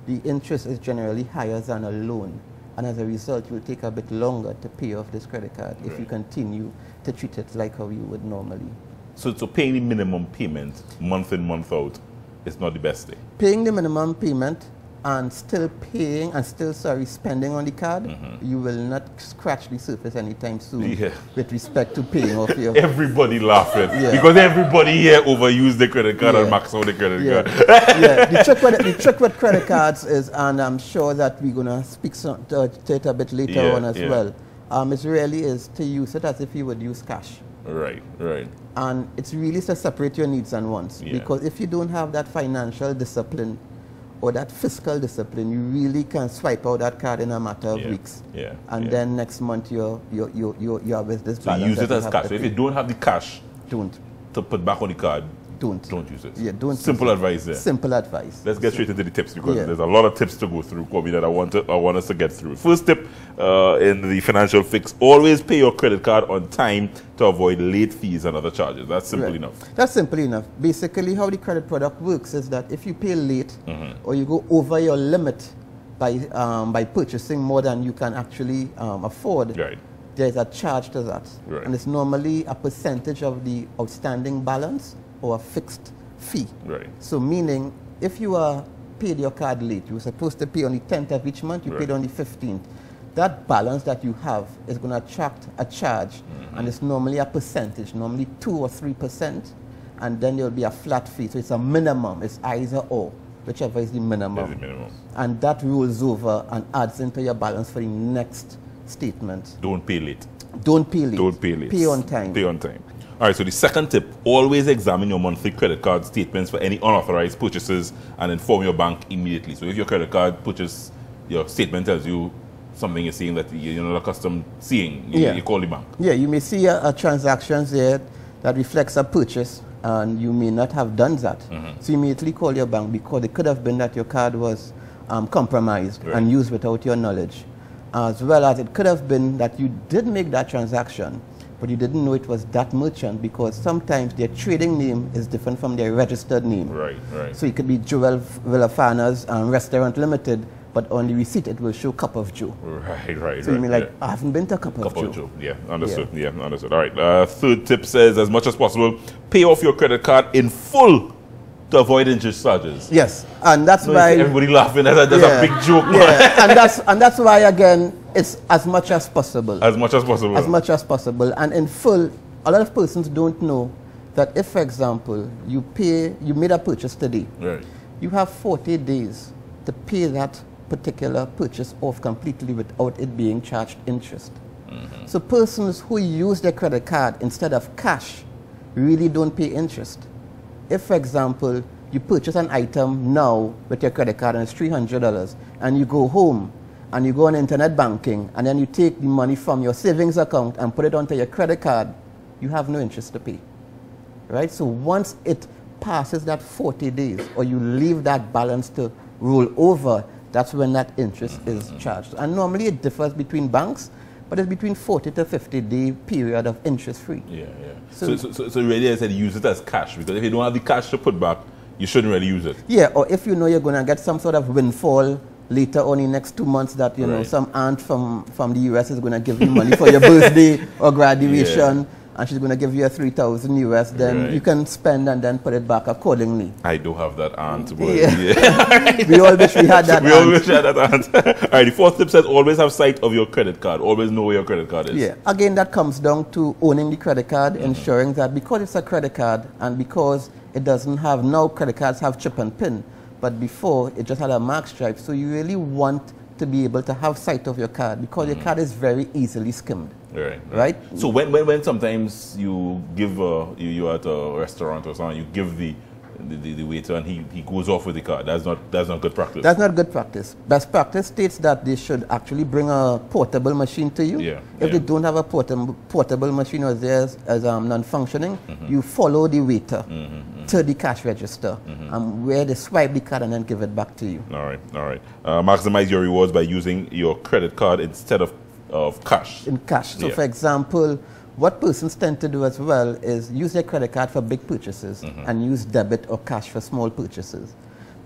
the interest is generally higher than a loan. And as a result, it will take a bit longer to pay off this credit card if you continue to treat it like how you would normally. So paying the minimum payment month in, month out is not the best thing. Paying the minimum payment and still spending on the card, you will not scratch the surface anytime soon with respect to paying off your... Everybody laughing because everybody here overused the credit card and max out the credit card. The trick with credit cards is, and I'm sure that we're going to speak to it a bit later on as well, It really is to use it as if you would use cash. Right, right. And it's really to separate your needs and wants. Yeah. Because if you don't have that financial discipline or that fiscal discipline, you really can swipe out that card in a matter of weeks. Yeah. And then next month you're with this So balance. use it that you as have cash. to So if pay. you don't have the cash Don't. to put back on the card, don't use it. Yeah, don't. Simple advice there. Simple advice. Let's get straight into the tips because Yeah. there's a lot of tips to go through, Kobe, that I want us to get through. First tip in the financial fix: always pay your credit card on time to avoid late fees and other charges. That's simple enough. That's simple enough. Basically, how the credit product works is that if you pay late or you go over your limit by purchasing more than you can actually afford, there's a charge to that. Right. And it's normally a percentage of the outstanding balance or a fixed fee. Right. So meaning, if you are paid your card late, you were supposed to pay on the 10th of each month, you paid on the 15th. That balance that you have is going to attract a charge, and it's normally a percentage, normally 2 or 3%, and then there will be a flat fee. So it's a minimum, it's either or, whichever is the minimum. And that rolls over and adds into your balance for the next statement. Don't pay late. Don't pay late. Don't pay late. Pay on time. Pay on time. All right, so the second tip: always examine your monthly credit card statements for any unauthorized purchases and inform your bank immediately. So if your credit card purchase, your statement tells you something you're seeing that you're not accustomed seeing, you call the bank. Yeah, you may see a transactions there that reflects a purchase, and you may not have done that. So you immediately call your bank, because it could have been that your card was compromised and used without your knowledge. As well as it could have been that you did make that transaction, but you didn't know it was that merchant, because sometimes their trading name is different from their registered name. Right, right. So it could be Joel Villafana's Restaurant Limited, but on the receipt it will show Cup of Joe. Right, right. So you mean like, I haven't been to Cup of Joe. Yeah, understood. Yeah, understood. All right. Third tip says, as much as possible, pay off your credit card in full to avoid interest charges. Yes, and that's why everybody laughing. That's a big joke. Yeah, and that's why again it's as much as possible. As much as possible. As much as possible, and in full. A lot of persons don't know that if, for example, you made a purchase today, you have 40 days to pay that particular purchase off completely without it being charged interest. So persons who use their credit card instead of cash really don't pay interest. If, for example, you purchase an item now with your credit card and it's $300, and you go home and you go on internet banking and then you take the money from your savings account and put it onto your credit card, you have no interest to pay. Right? So once it passes that 40 days or you leave that balance to roll over, that's when that interest is charged. And normally it differs between banks, but it's between 40 to 50-day period of interest-free. Yeah, yeah. So really, I said use it as cash, because if you don't have the cash to put back, you shouldn't really use it. Yeah, or if you know you're going to get some sort of windfall later on in the next 2 months that, you know, some aunt from the US is going to give you money for your birthday or graduation, and she's going to give you a $3,000 US, then you can spend and then put it back accordingly. I do have that aunt. But We all wish we had that we all wish we had that aunt. All right, the fourth tip says always have sight of your credit card. Always know where your credit card is. Yeah, again, that comes down to owning the credit card, ensuring that because it's a credit card and because it doesn't have, now credit cards have chip and pin, but before it just had a mark stripe. So you really want to be able to have sight of your card, because your card is very easily skimmed. Right? So when sometimes you give you're at a restaurant or something, you give the waiter and he goes off with the card. That's not good practice. That's not good practice. Best practice states that they should actually bring a portable machine to you. If they don't have a portable machine or theirs as non-functioning, you follow the waiter to the cash register where they swipe the card and then give it back to you. All right. Maximize your rewards by using your credit card instead of cash. In cash. So for example, what persons tend to do as well is use their credit card for big purchases and use debit or cash for small purchases.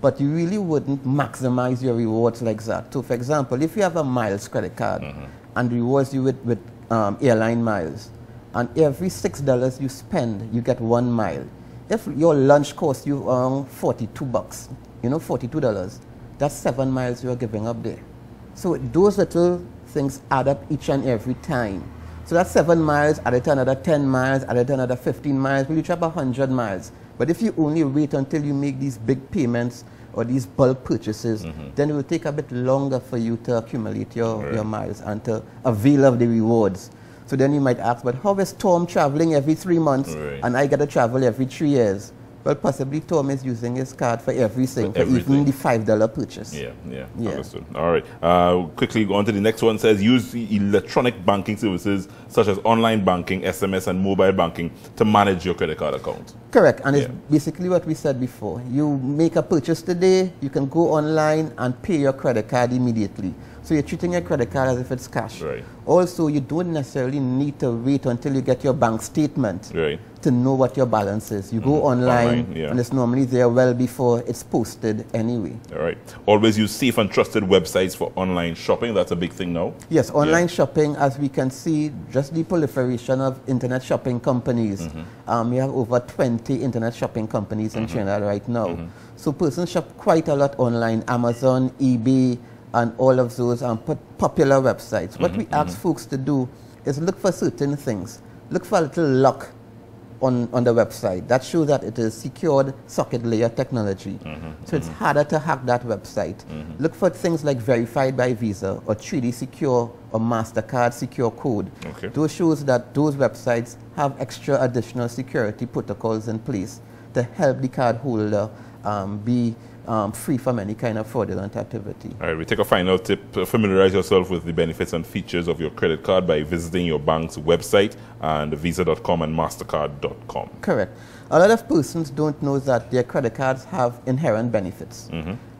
But you really wouldn't maximize your rewards like that. So for example, if you have a miles credit card and rewards you with airline miles, and every $6 you spend, you get 1 mile. If your lunch costs you $42, you know, $42, that's 7 miles you're giving up there. So those little things add up each and every time. So that's 7 miles, added to another 10 miles, added to another 15 miles, will reach up 100 miles. But if you only wait until you make these big payments or these bulk purchases, then it will take a bit longer for you to accumulate your miles and to avail of the rewards. So then you might ask, but how is Tom traveling every 3 months and I get to travel every 3 years? Well, possibly Tom is using his card for everything, for even the $5 purchase. Yeah, understood. All right. Quickly go on to the next one. Says use electronic banking services such as online banking, SMS, and mobile banking to manage your credit card account. Correct, and it's basically what we said before. You make a purchase today, you can go online and pay your credit card immediately. So you're treating your credit card as if it's cash. Right. Also, you don't necessarily need to wait until you get your bank statement to know what your balance is. You go online, and it's normally there well before it's posted anyway. All right. Always use safe and trusted websites for online shopping. That's a big thing now. Yes, online shopping, as we can see, just the proliferation of internet shopping companies. We have over 20 internet shopping companies in Trinidad right now. So persons shop quite a lot online, Amazon, eBay, and all of those popular websites. What we ask folks to do is look for certain things. Look for a little lock on the website. That shows that it is secured socket layer technology. So it's harder to hack that website. Look for things like verified by Visa or 3D secure or MasterCard secure code. Those shows that those websites have extra additional security protocols in place to help the card holder be free from any kind of fraudulent activity. All right, we take a final tip. Familiarize yourself with the benefits and features of your credit card by visiting your bank's website and visa.com and mastercard.com. Correct. A lot of persons don't know that their credit cards have inherent benefits.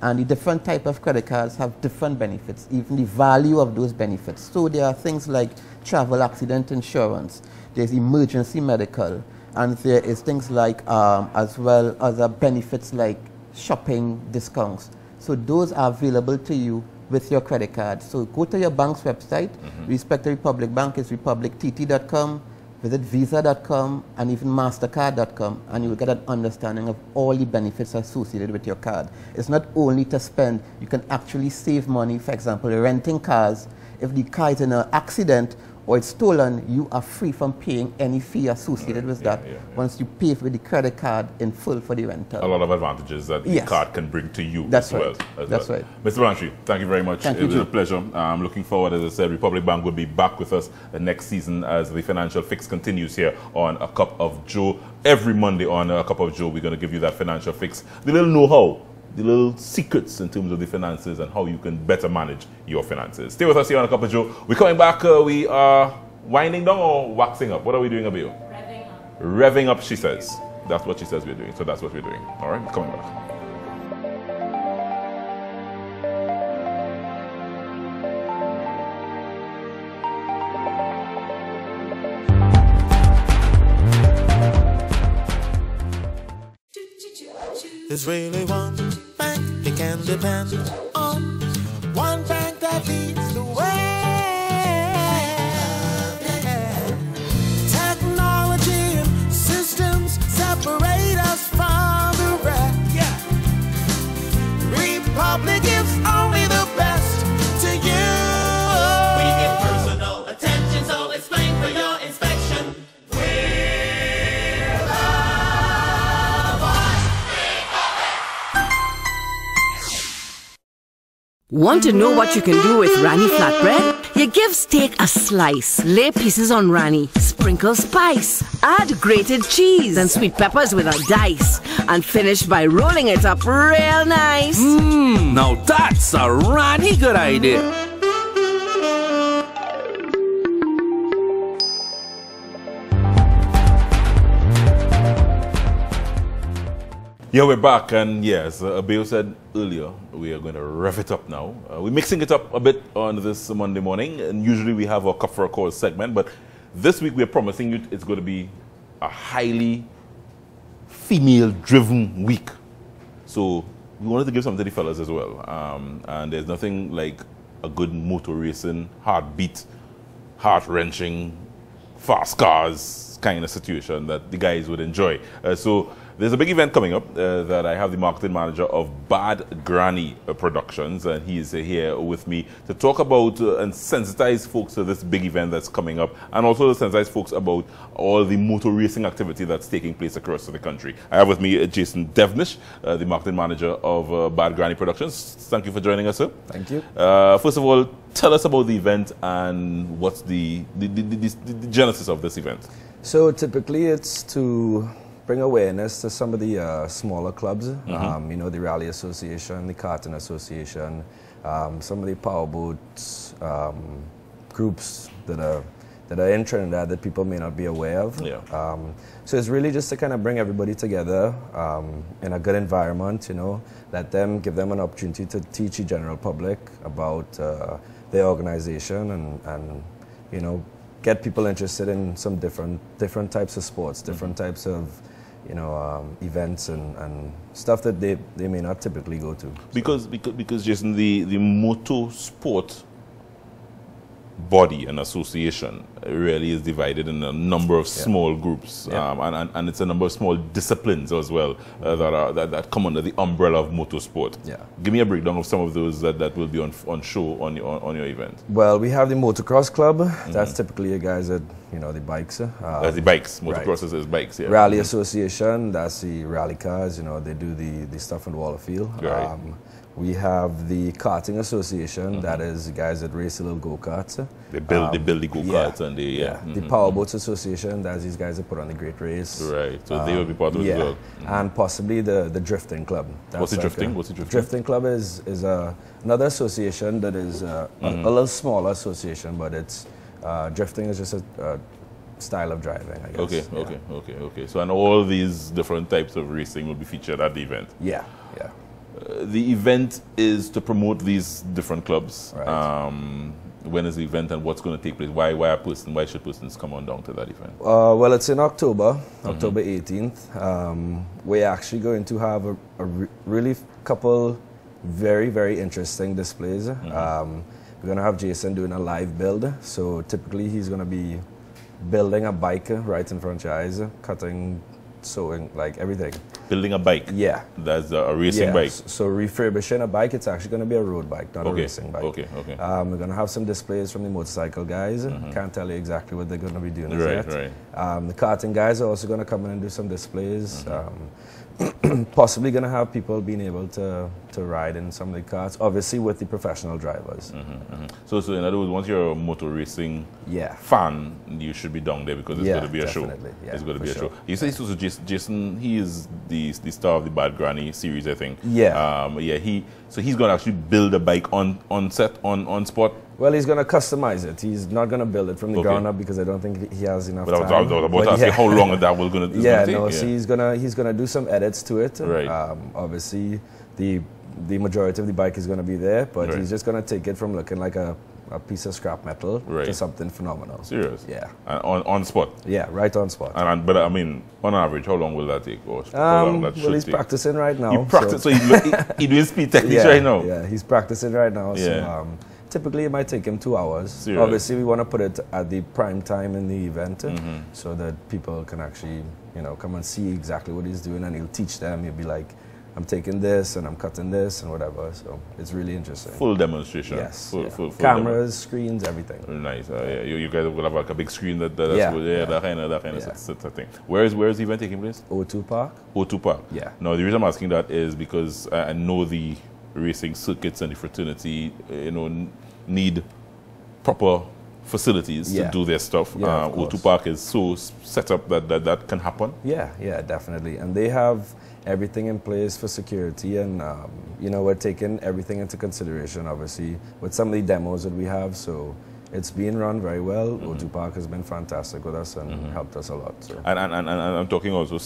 And the different type of credit cards have different benefits, even the value of those benefits. So there are things like travel accident insurance, there's emergency medical, and there is things like as well other benefits like shopping discounts. So those are available to you with your credit card. So go to your bank's website. Respect to Republic Bank is republictt.com. Visit visa.com and even mastercard.com, and you will get an understanding of all the benefits associated with your card. It's not only to spend, you can actually save money. For example, renting cars. If the car is in an accident or it's stolen, you are free from paying any fee associated with that once you pay with the credit card in full for the rental. A lot of advantages that the card can bring to you That's as right. well. That's right. Mr. Blanchard, thank you very much. Thank it you, was a Joe. pleasure. I'm looking forward, as I said, Republic Bank will be back with us next season as the Financial Fix continues here on A Cup of Joe. Every Monday on A Cup of Joe, we're going to give you that financial fix, the little know-how, the little secrets in terms of the finances and how you can better manage your finances. Stay with us here on A Cup of Joe. We're coming back. We are winding down or waxing up? What are we doing, Abil? Revving up. Revving up, she says. That's what she says we're doing. So that's what we're doing. All right, we're coming back. There's really one bank you can depend on. One bank that leads the way. Technology and systems separate us from the rest. Republic gives only the best to you. We give personal attention, so explain for your inspection. Want to know what you can do with Rani flatbread? You give steak a slice, lay pieces on Rani, sprinkle spice, add grated cheese and sweet peppers with a dice, and finish by rolling it up real nice. Now that's a Rani good idea. Yeah, we're back, and yes, Abil said earlier, we are going to rev it up now. We're mixing it up a bit on this Monday morning, and usually we have a Cup for a Cause segment, but this week we're promising you it's going to be a highly female-driven week. So we wanted to give something to the fellas as well. And there's nothing like a good motor racing, heartbeat, heart-wrenching, fast cars kind of situation that the guys would enjoy. So there's a big event coming up that I have the marketing manager of Bad Granny Productions, and he is here with me to talk about and sensitize folks to this big event that's coming up, and also to sensitize folks about all the motor racing activity that's taking place across the country. I have with me Jason Devnish, the marketing manager of Bad Granny Productions. Thank you for joining us, sir. Thank you. First of all, tell us about the event and what's the genesis of this event. So typically it's to bring awareness to some of the smaller clubs, you know, the Rally Association, the Karting Association, some of the powerboats groups that are in Trinidad that people may not be aware of. Yeah. So it's really just to kind of bring everybody together in a good environment, you know, give them an opportunity to teach the general public about their organization and you know, get people interested in some different types of sports, different types of, you know, events and stuff that they may not typically go to. Because Jason, the motorsport body and association really is divided in a number of small groups, and it's a number of small disciplines as well that come under the umbrella of motorsport. Yeah. Give me a breakdown of some of those that will be on show on your event. Well, we have the motocross club. That's typically your guys that, you know, the bikes. That's the bikes. Motocross is bikes. Yeah. Rally Association. That's the rally cars. You know, they do the stuff in Waterfield. Right. We have the Karting Association. That is the guys that race the little go-karts. They build the go-karts and they The Powerboats Association. That's these guys that put on the Great Race. Right. So they will be part of it as well. And possibly the Drifting Club. What's the Drifting? What's the Drifting? Drifting Club is another association that is a little smaller association, but it's drifting is just a style of driving, I guess. Okay. So and all these different types of racing will be featured at the event. Yeah. The event is to promote these different clubs. Right. When is the event and what's going to take place? Why should persons come on down to that event? Well, it's in October 18th. We're actually going to have a really couple very, very interesting displays. We're going to have Jason doing a live build. So typically he's going to be building a bike right in front of your eyes, cutting, sewing, like everything. Building a bike? Yeah. That's a racing bike? So refurbishing a bike, it's actually going to be a road bike, not a racing bike. Okay. We're going to have some displays from the motorcycle guys. Can't tell you exactly what they're going to be doing yet. Right. The karting guys are also going to come in and do some displays. Possibly going to have people being able to ride in some of the cars, obviously with the professional drivers. So in other words, once you're a motor racing fan, you should be down there because it's going to be a show. Yeah, it's going to be a show. You say so Jason, he is the star of the Bad Granny series, I think. Yeah. So he's going to actually build a bike on set, on spot. Well, he's going to customize it. He's not going to build it from the ground up because I don't think he has enough time. I was about to ask you how long that was going to take. So he's going to do some edits to it. Right. Obviously, the majority of the bike is going to be there, but he's just going to take it from looking like a piece of scrap metal to something phenomenal. Serious? Yeah. On spot? Yeah, right on spot. But I mean, on average, how long will that take? Or well, he's practicing right now. So he's doing speed techniques right now? Yeah, he's practicing right now. Yeah. So, typically, it might take him 2 hours. Serious? Obviously, we want to put it at the prime time in the event so that people can actually, you know, come and see exactly what he's doing, and he'll teach them. He'll be like, I'm taking this and I'm cutting this and whatever. So it's really interesting. Full demonstration. Yes. Full cameras, screens, everything. Nice. You guys will have like a big screen that kind of thing. Where is the event taking place? O2 Park. O2 Park. Yeah. Now the reason I'm asking that is because I know the racing circuits and the fraternity, you know, need proper facilities to do their stuff. O2 Park is so set up that can happen. Yeah, definitely. And they have everything in place for security, and you know, we're taking everything into consideration, obviously, with some of the demos that we have. So it's being run very well. O2 Park has been fantastic with us and helped us a lot. So. And I'm talking also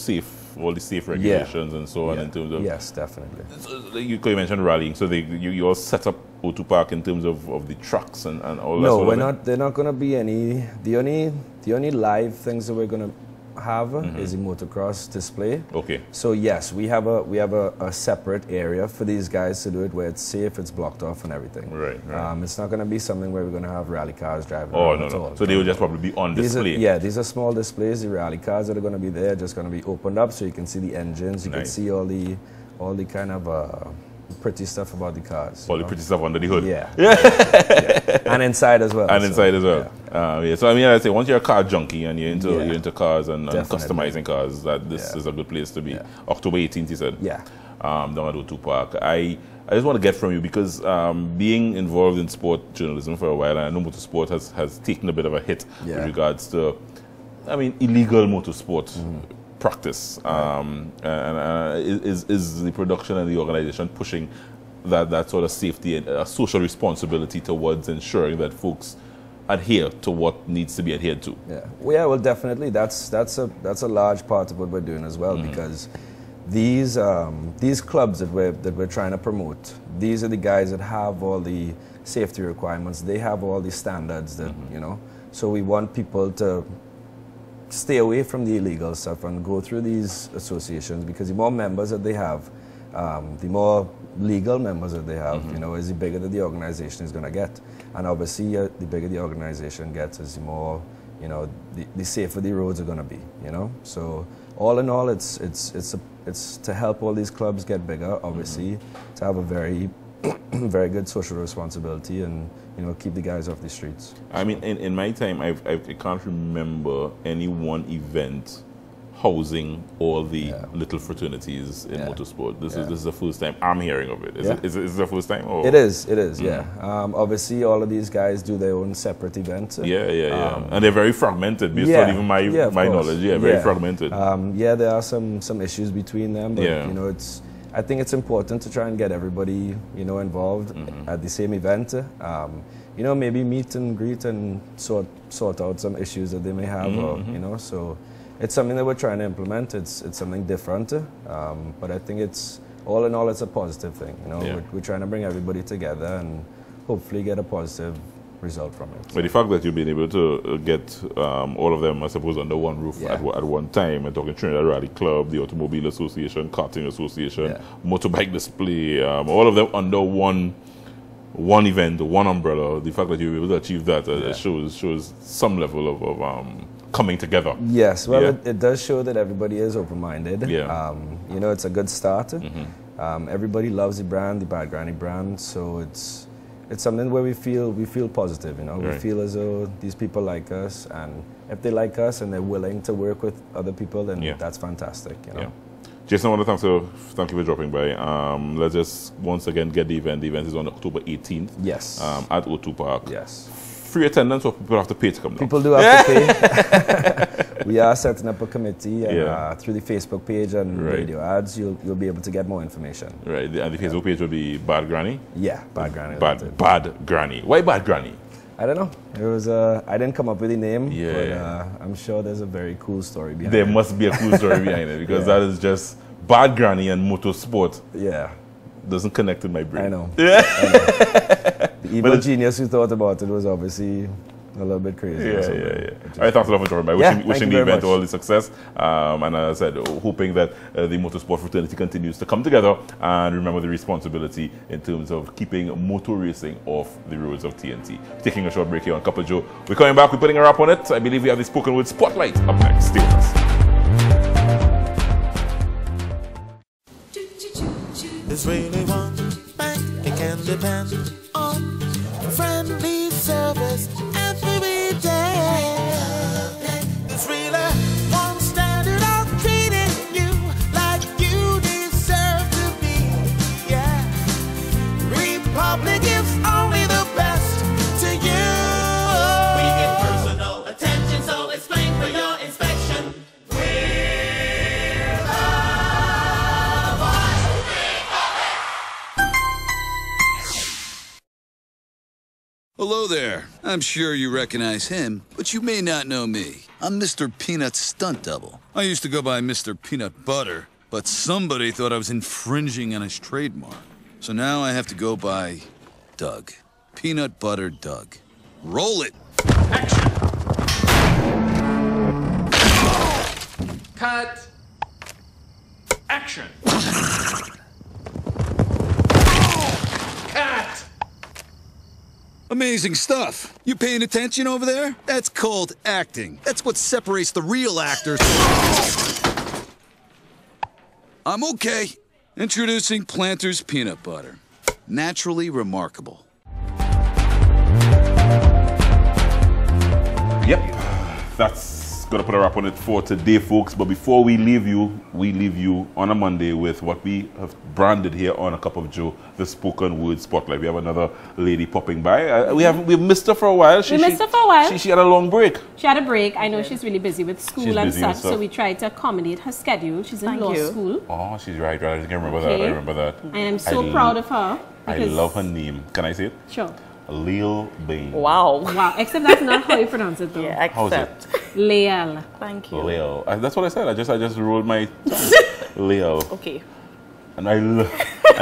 all the safe regulations and so on in terms of... Yes, definitely. So you mentioned rallying, so you all set up O2 Park in terms of the trucks and all that No, sort of thing? they're not going to be any... The only live things that we're going to have is the motocross display. Okay. So yes, we have a separate area for these guys to do it where it's safe, it's blocked off and everything. Right. It's not going to be something where we're going to have rally cars driving Oh, around no, at no. all. So they will just probably be on display. These are small displays. The rally cars that are going to be there are just going to be opened up so you can see the engines, you can see all the kind of pretty stuff about the cars. All the pretty stuff under the hood. Yeah. Yeah. And inside as well. And inside as well. Yeah. So I mean, I say once you're a car junkie and you're into cars and Definitely. customizing cars, that this is a good place to be. Yeah. October 18th, you said. Yeah. Down at O2 Park. I just want to get from you because being involved in sport journalism for a while, and I know motorsport has taken a bit of a hit with regards to, I mean, illegal motorsport practice. Is the production and the organization pushing that sort of safety and social responsibility towards ensuring that folks adhere to what needs to be adhered to? Well, definitely. That's a large part of what we're doing as well, because these clubs that we're trying to promote, these are the guys that have all the safety requirements. They have all the standards that So we want people to stay away from the illegal stuff and go through these associations, because the more members that they have, the more legal members that they have, is the bigger that the organization is going to get. And obviously, the bigger the organization gets, is the more, the safer the roads are going to be, So all in all, it's to help all these clubs get bigger, obviously, to have a very, very good social responsibility and, keep the guys off the streets. I mean, in my time, I can't remember any one event housing all the little fraternities in motorsport. This is the first time I'm hearing of it. Is it the first time? Or? It is, yeah. Obviously, all of these guys do their own separate events. And they're very fragmented, based on even my knowledge. Very fragmented. There are some issues between them, but I think it's important to try and get everybody, involved at the same event. Maybe meet and greet and sort out some issues that they may have, so it's something that we're trying to implement. It's something different, but I think all in all, it's a positive thing. We're trying to bring everybody together and hopefully get a positive result from it. But the fact that you've been able to get all of them, I suppose, under one roof at one time, and talking Trinidad Rally Club, the Automobile Association, Karting Association, Motorbike Display, all of them under one event, one umbrella, the fact that you were able to achieve that shows some level of coming together. Yes, well, it does show that everybody is open-minded. It's a good start. Everybody loves the brand, the Bad Granny brand, so it's something where we feel positive. We feel as though these people like us, and if they like us and they're willing to work with other people, then that's fantastic. Jason, I want to thank you for dropping by. Let's just once again get the event. The event is on October 18th. Yes. At O2 Park. Yes. Free attendance, or people have to pay to come down? People do have to pay. We are setting up a committee, and through the Facebook page and radio ads, you'll be able to get more information. Right, and the Facebook page will be Bad Granny? Yeah, Bad Granny. Bad Granny. Why Bad Granny? I don't know. It was I didn't come up with the name, but I'm sure there's a very cool story behind it. There must be a cool story behind it, because that is just Bad Granny and motorsport. Yeah. Doesn't connect in my brain. I know. The evil genius who thought about it was obviously a little bit crazy. All right, thanks a lot for joining me. Wishing the event all the success. And as I said, hoping that the motorsport fraternity continues to come together and remember the responsibility in terms of keeping motor racing off the roads of TNT. Taking a short break here on Couple Joe. We're coming back, we're putting a wrap on it. I believe we have the Spoken Word Spotlight up next. Stay with us. There's really one thing you can depend on: friendly service every day. There's really one standard of treating you like you deserve to be. Yeah, Republic gives only the best to you. We get personal attention, so explain for your inspection. Hello there. I'm sure you recognize him, but you may not know me. I'm Mr. Peanut's stunt double. I used to go by Mr. Peanut Butter, but somebody thought I was infringing on his trademark. So now I have to go by Doug. Peanut Butter Doug. Roll it! Cut. Action. Cut. Amazing stuff. You paying attention over there? That's called acting. That's what separates the real actors. I'm okay. Introducing Planters Peanut Butter. Naturally remarkable. Yep, that's gonna put a wrap on it for today, folks. But before we leave you on a Monday with what we have branded here on A Cup of Joe, the spoken word spotlight. We have another lady popping by. We've missed her for a while. We missed her for a while. She had a long break. She had a break. I know she's really busy with school She's and busy and such, stuff. so we tried to accommodate her schedule. She's in law school. Oh, she's right. I can remember that. Okay. I remember that. I am so proud of her. I because- love her name. Can I say it? Sure. Leel Bain. Wow. Wow. Except that's not how you pronounce it, though. Yeah, How's it? Leel. Thank you. Leel. That's what I said. I just rolled my tongue. Leel. Okay. And I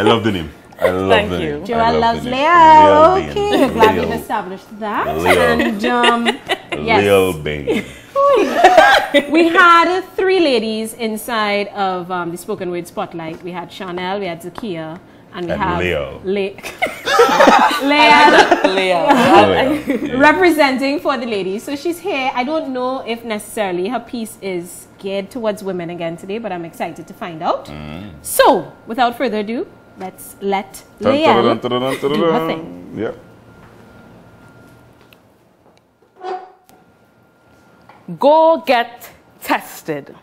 love the name. I love Thank the you. name. Joelle I love loves the Leel. name. Okay. Glad we've Leel. established that. Leel. And yes. Leel Bain. We had 3 ladies inside of the spoken word spotlight. We had Chanel, we had Zakia, and we have Leo. Leah. Leah. Representing for the ladies. So she's here. I don't know if necessarily her piece is geared towards women again today, but I'm excited to find out. So, without further ado, let's let Leah do her thing. Yeah. Go get tested.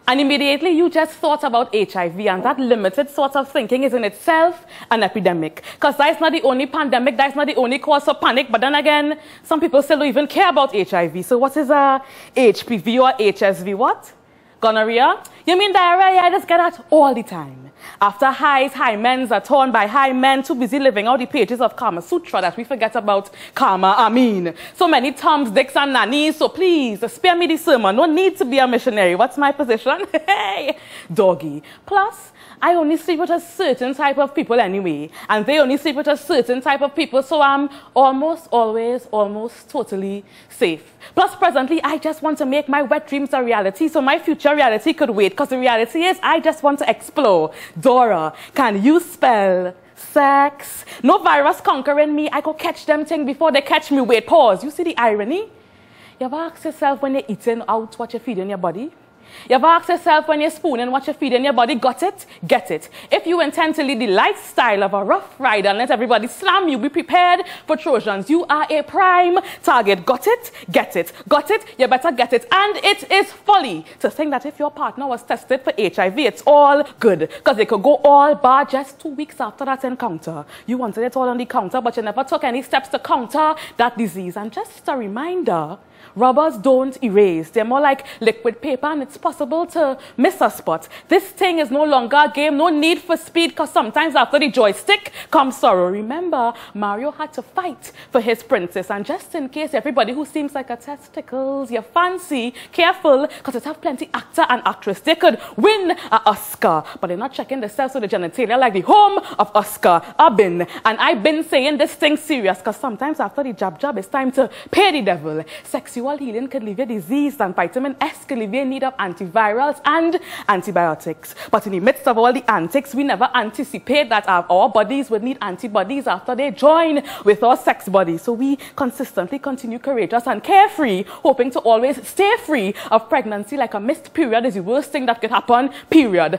And immediately you just thought about HIV, and that limited sort of thinking is in itself an epidemic. Because that's not the only pandemic, that's not the only cause for panic, but then again, some people still don't even care about HIV. So what is a HPV or HSV? What? Gonorrhea? You mean diarrhea? I just get that all the time. After high men's are torn by high men, too busy living out the pages of Kama Sutra that we forget about Karma Amin. So many Toms, Dicks, and Nannies, so please, spare me the sermon. No need to be a missionary. What's my position? Hey, doggy. Plus, I only sleep with a certain type of people anyway, and they only sleep with a certain type of people, so I'm almost always, almost totally safe. Plus, presently, I just want to make my wet dreams a reality, so my future reality could wait, because the reality is I just want to explore. Dora, can you spell sex? No virus conquering me. I go catch them thing before they catch me. Wait, pause. You see the irony? You ever ask yourself when you're eating out what you're feeding your body? You ever ask yourself when you're spooning what you're feeding your body? Got it? Get it. If you intend to lead the lifestyle of a rough rider and let everybody slam you, be prepared for Trojans. You are a prime target. Got it? Get it. Got it? You better get it. And it is folly to think that if your partner was tested for HIV, it's all good. Because they could go all bar just 2 weeks after that encounter. You wanted it all on the counter, but you never took any steps to counter that disease. And just a reminder, rubbers don't erase. They're more like liquid paper, and it's possible to miss a spot. This thing is no longer a game, no need for speed, because sometimes after the joystick comes sorrow. Remember, Mario had to fight for his princess, and just in case everybody who seems like a testicles, you fancy, careful, because it have plenty actor and actress. They could win an Oscar, but they're not checking themselves with the genitalia like the home of Oscar. I've been, and I've been saying this thing serious, because sometimes after the jab, it's time to pay the devil. Sexual healing could leave you diseased, and vitamin S could leave you in need of antivirals and antibiotics. But in the midst of all the antics, we never anticipate that our bodies would need antibodies after they join with our sex bodies. So we consistently continue courageous and carefree, hoping to always stay free of pregnancy like a missed period is the worst thing that could happen, period.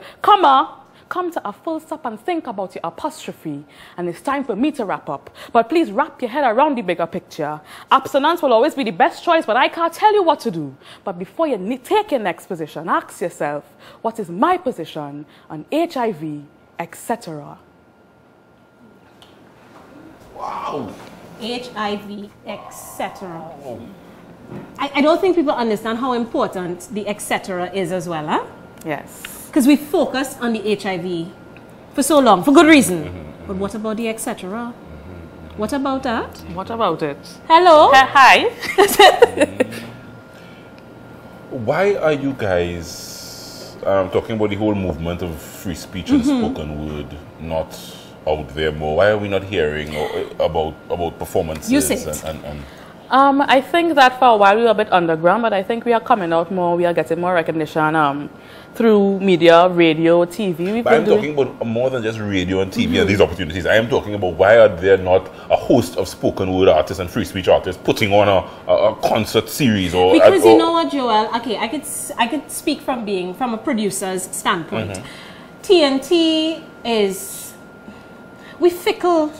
Come to a full stop and think about your apostrophe. And it's time for me to wrap up. But please wrap your head around the bigger picture. Abstinence will always be the best choice, but I can't tell you what to do. But before you take your next position, ask yourself, what is my position on HIV, etc.? Wow. HIV, etc. I don't think people understand how important the etc. is as well, huh? Yes. Because we focus on the HIV for so long, for good reason. But what about the etc.? What about that? What about it? Hello? Hi. Why are you guys talking about the whole movement of free speech and spoken word not out there more? Why are we not hearing about performances? You say it. And I think that for a while we were a bit underground, but I think we are coming out more. We are getting more recognition through media, radio, TV. But I'm talking about more than just radio and TV and these opportunities. I am talking about why are there not a host of spoken word artists and free speech artists putting on a concert series or because you know what, Joel? Okay, I could speak from a producer's standpoint. TNT is we fickle.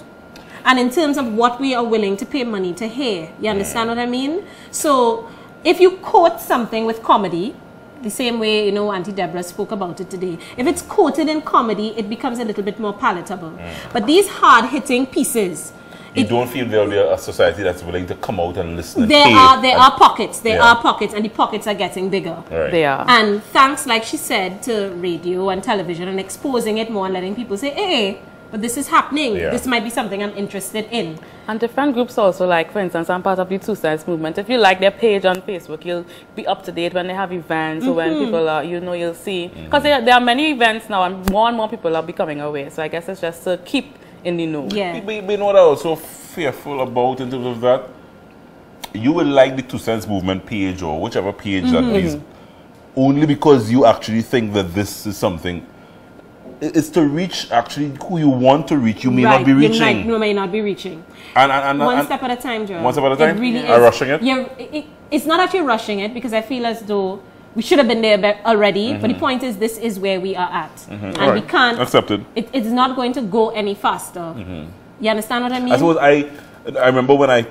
And in terms of what we are willing to pay money to hear, you understand what I mean? So if you quote something with comedy, the same way, you know, Auntie Deborah spoke about it today, if it's quoted in comedy, it becomes a little bit more palatable. But these hard-hitting pieces... You don't feel there will be a society that's willing to come out and listen and There are pockets, and the pockets are getting bigger. Right. They are. And thanks, like she said, to radio and television and exposing it more and letting people say, hey, but this is happening. This might be something I'm interested in. And different groups also, like for instance, I'm part of the Two Sides movement. If you like their page on Facebook, you'll be up to date when they have events or when people are, you know, you'll see. Because there are many events now and more people are becoming aware. So I guess it's just to keep in the know. Yeah. But you know what I'm also fearful about in terms of that? You will like the Two Sides movement page or whichever page that is, only because you actually think that this is something. It's to reach actually who you want to reach. You may not be reaching. You may not be reaching. And one step at a time, Joe. One step at a time? It really is. Are rushing it? Yeah, it's not actually rushing it because I feel as though we should have been there already. But the point is, this is where we are at. And we can't. Accepted. It's not going to go any faster. You understand what I mean? I suppose I remember when I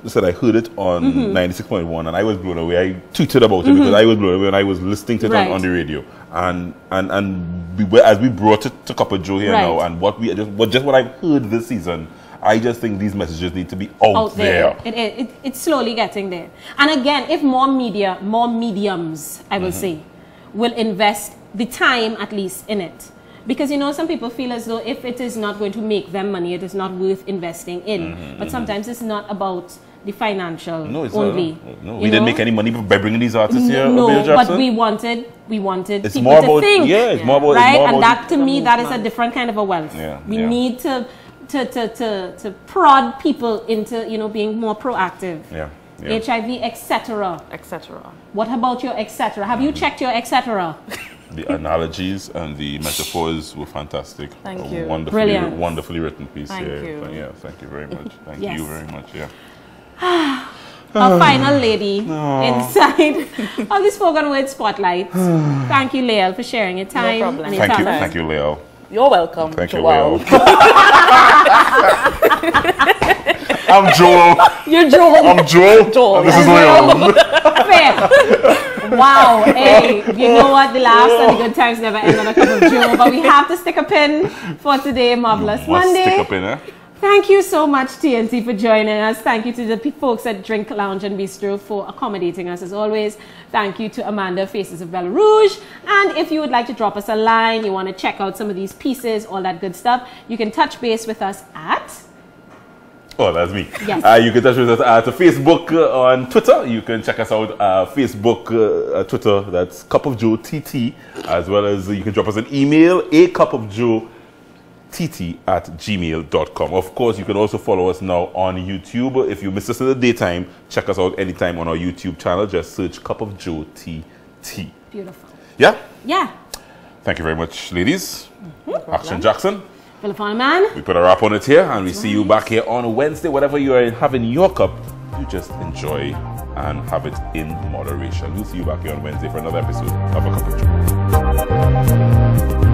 said I heard it on 96.1 and I was blown away. I tweeted about it because I was blown away and I was listening to it on the radio. And as we brought it to Cup of Joe here now, and what I've heard this season, I just think these messages need to be out there. It's slowly getting there. And again, if more mediums, I will say, will invest the time at least in it. Because, you know, some people feel as though if it is not going to make them money, it is not worth investing in. But sometimes it's not about the financial only. No, we didn't make any money by bringing these artists here. No, but we wanted it's people more to about, think. It's more about, right? It's more and about that, to me, that is a different kind of a wealth. We need to prod people into, you know, being more proactive. HIV, etc. What about your etc.? Have you checked your etc.? The analogies and the metaphors were fantastic. Thank you. Wonderfully written piece. Thank you. Thank you very much. Thank you very much. Our final lady inside of the spoken word spotlight. Thank you, Leel, for sharing your time. No problem. Thank you, Leel. You're welcome. Thank you, Leel. I'm Joel. You're Joel. I'm Joel. And this is Leel. Fair. Wow. Hey, you know what? The laughs and the good times never end on a cup of Joe. But we have to stick a pin for today, Marvelous Monday. Stick a pin, eh? Thank you so much, TNT, for joining us. Thank you to the folks at Drink Lounge and Bistro for accommodating us as always. Thank you to Amanda, Faces of Belle Rouge. And if you would like to drop us a line, you want to check out some of these pieces, all that good stuff, you can touch base with us at... Oh, that's me. Yes. You can touch with us at Facebook, on Twitter. You can check us out Facebook, Twitter. That's Cup of Joe TT, as well as you can drop us an email, acupofjoe@gmail.com. Of course, you can also follow us now on YouTube. If you miss us in the daytime, check us out anytime on our YouTube channel. Just search Cup of Joe TT. Beautiful. Yeah? Yeah. Thank you very much, ladies. Action Jackson. Man. We put a wrap on it here, and we see you back here on Wednesday. Whatever you are having in your cup, you just enjoy and have it in moderation. We'll see you back here on Wednesday for another episode of A Cup of Joe.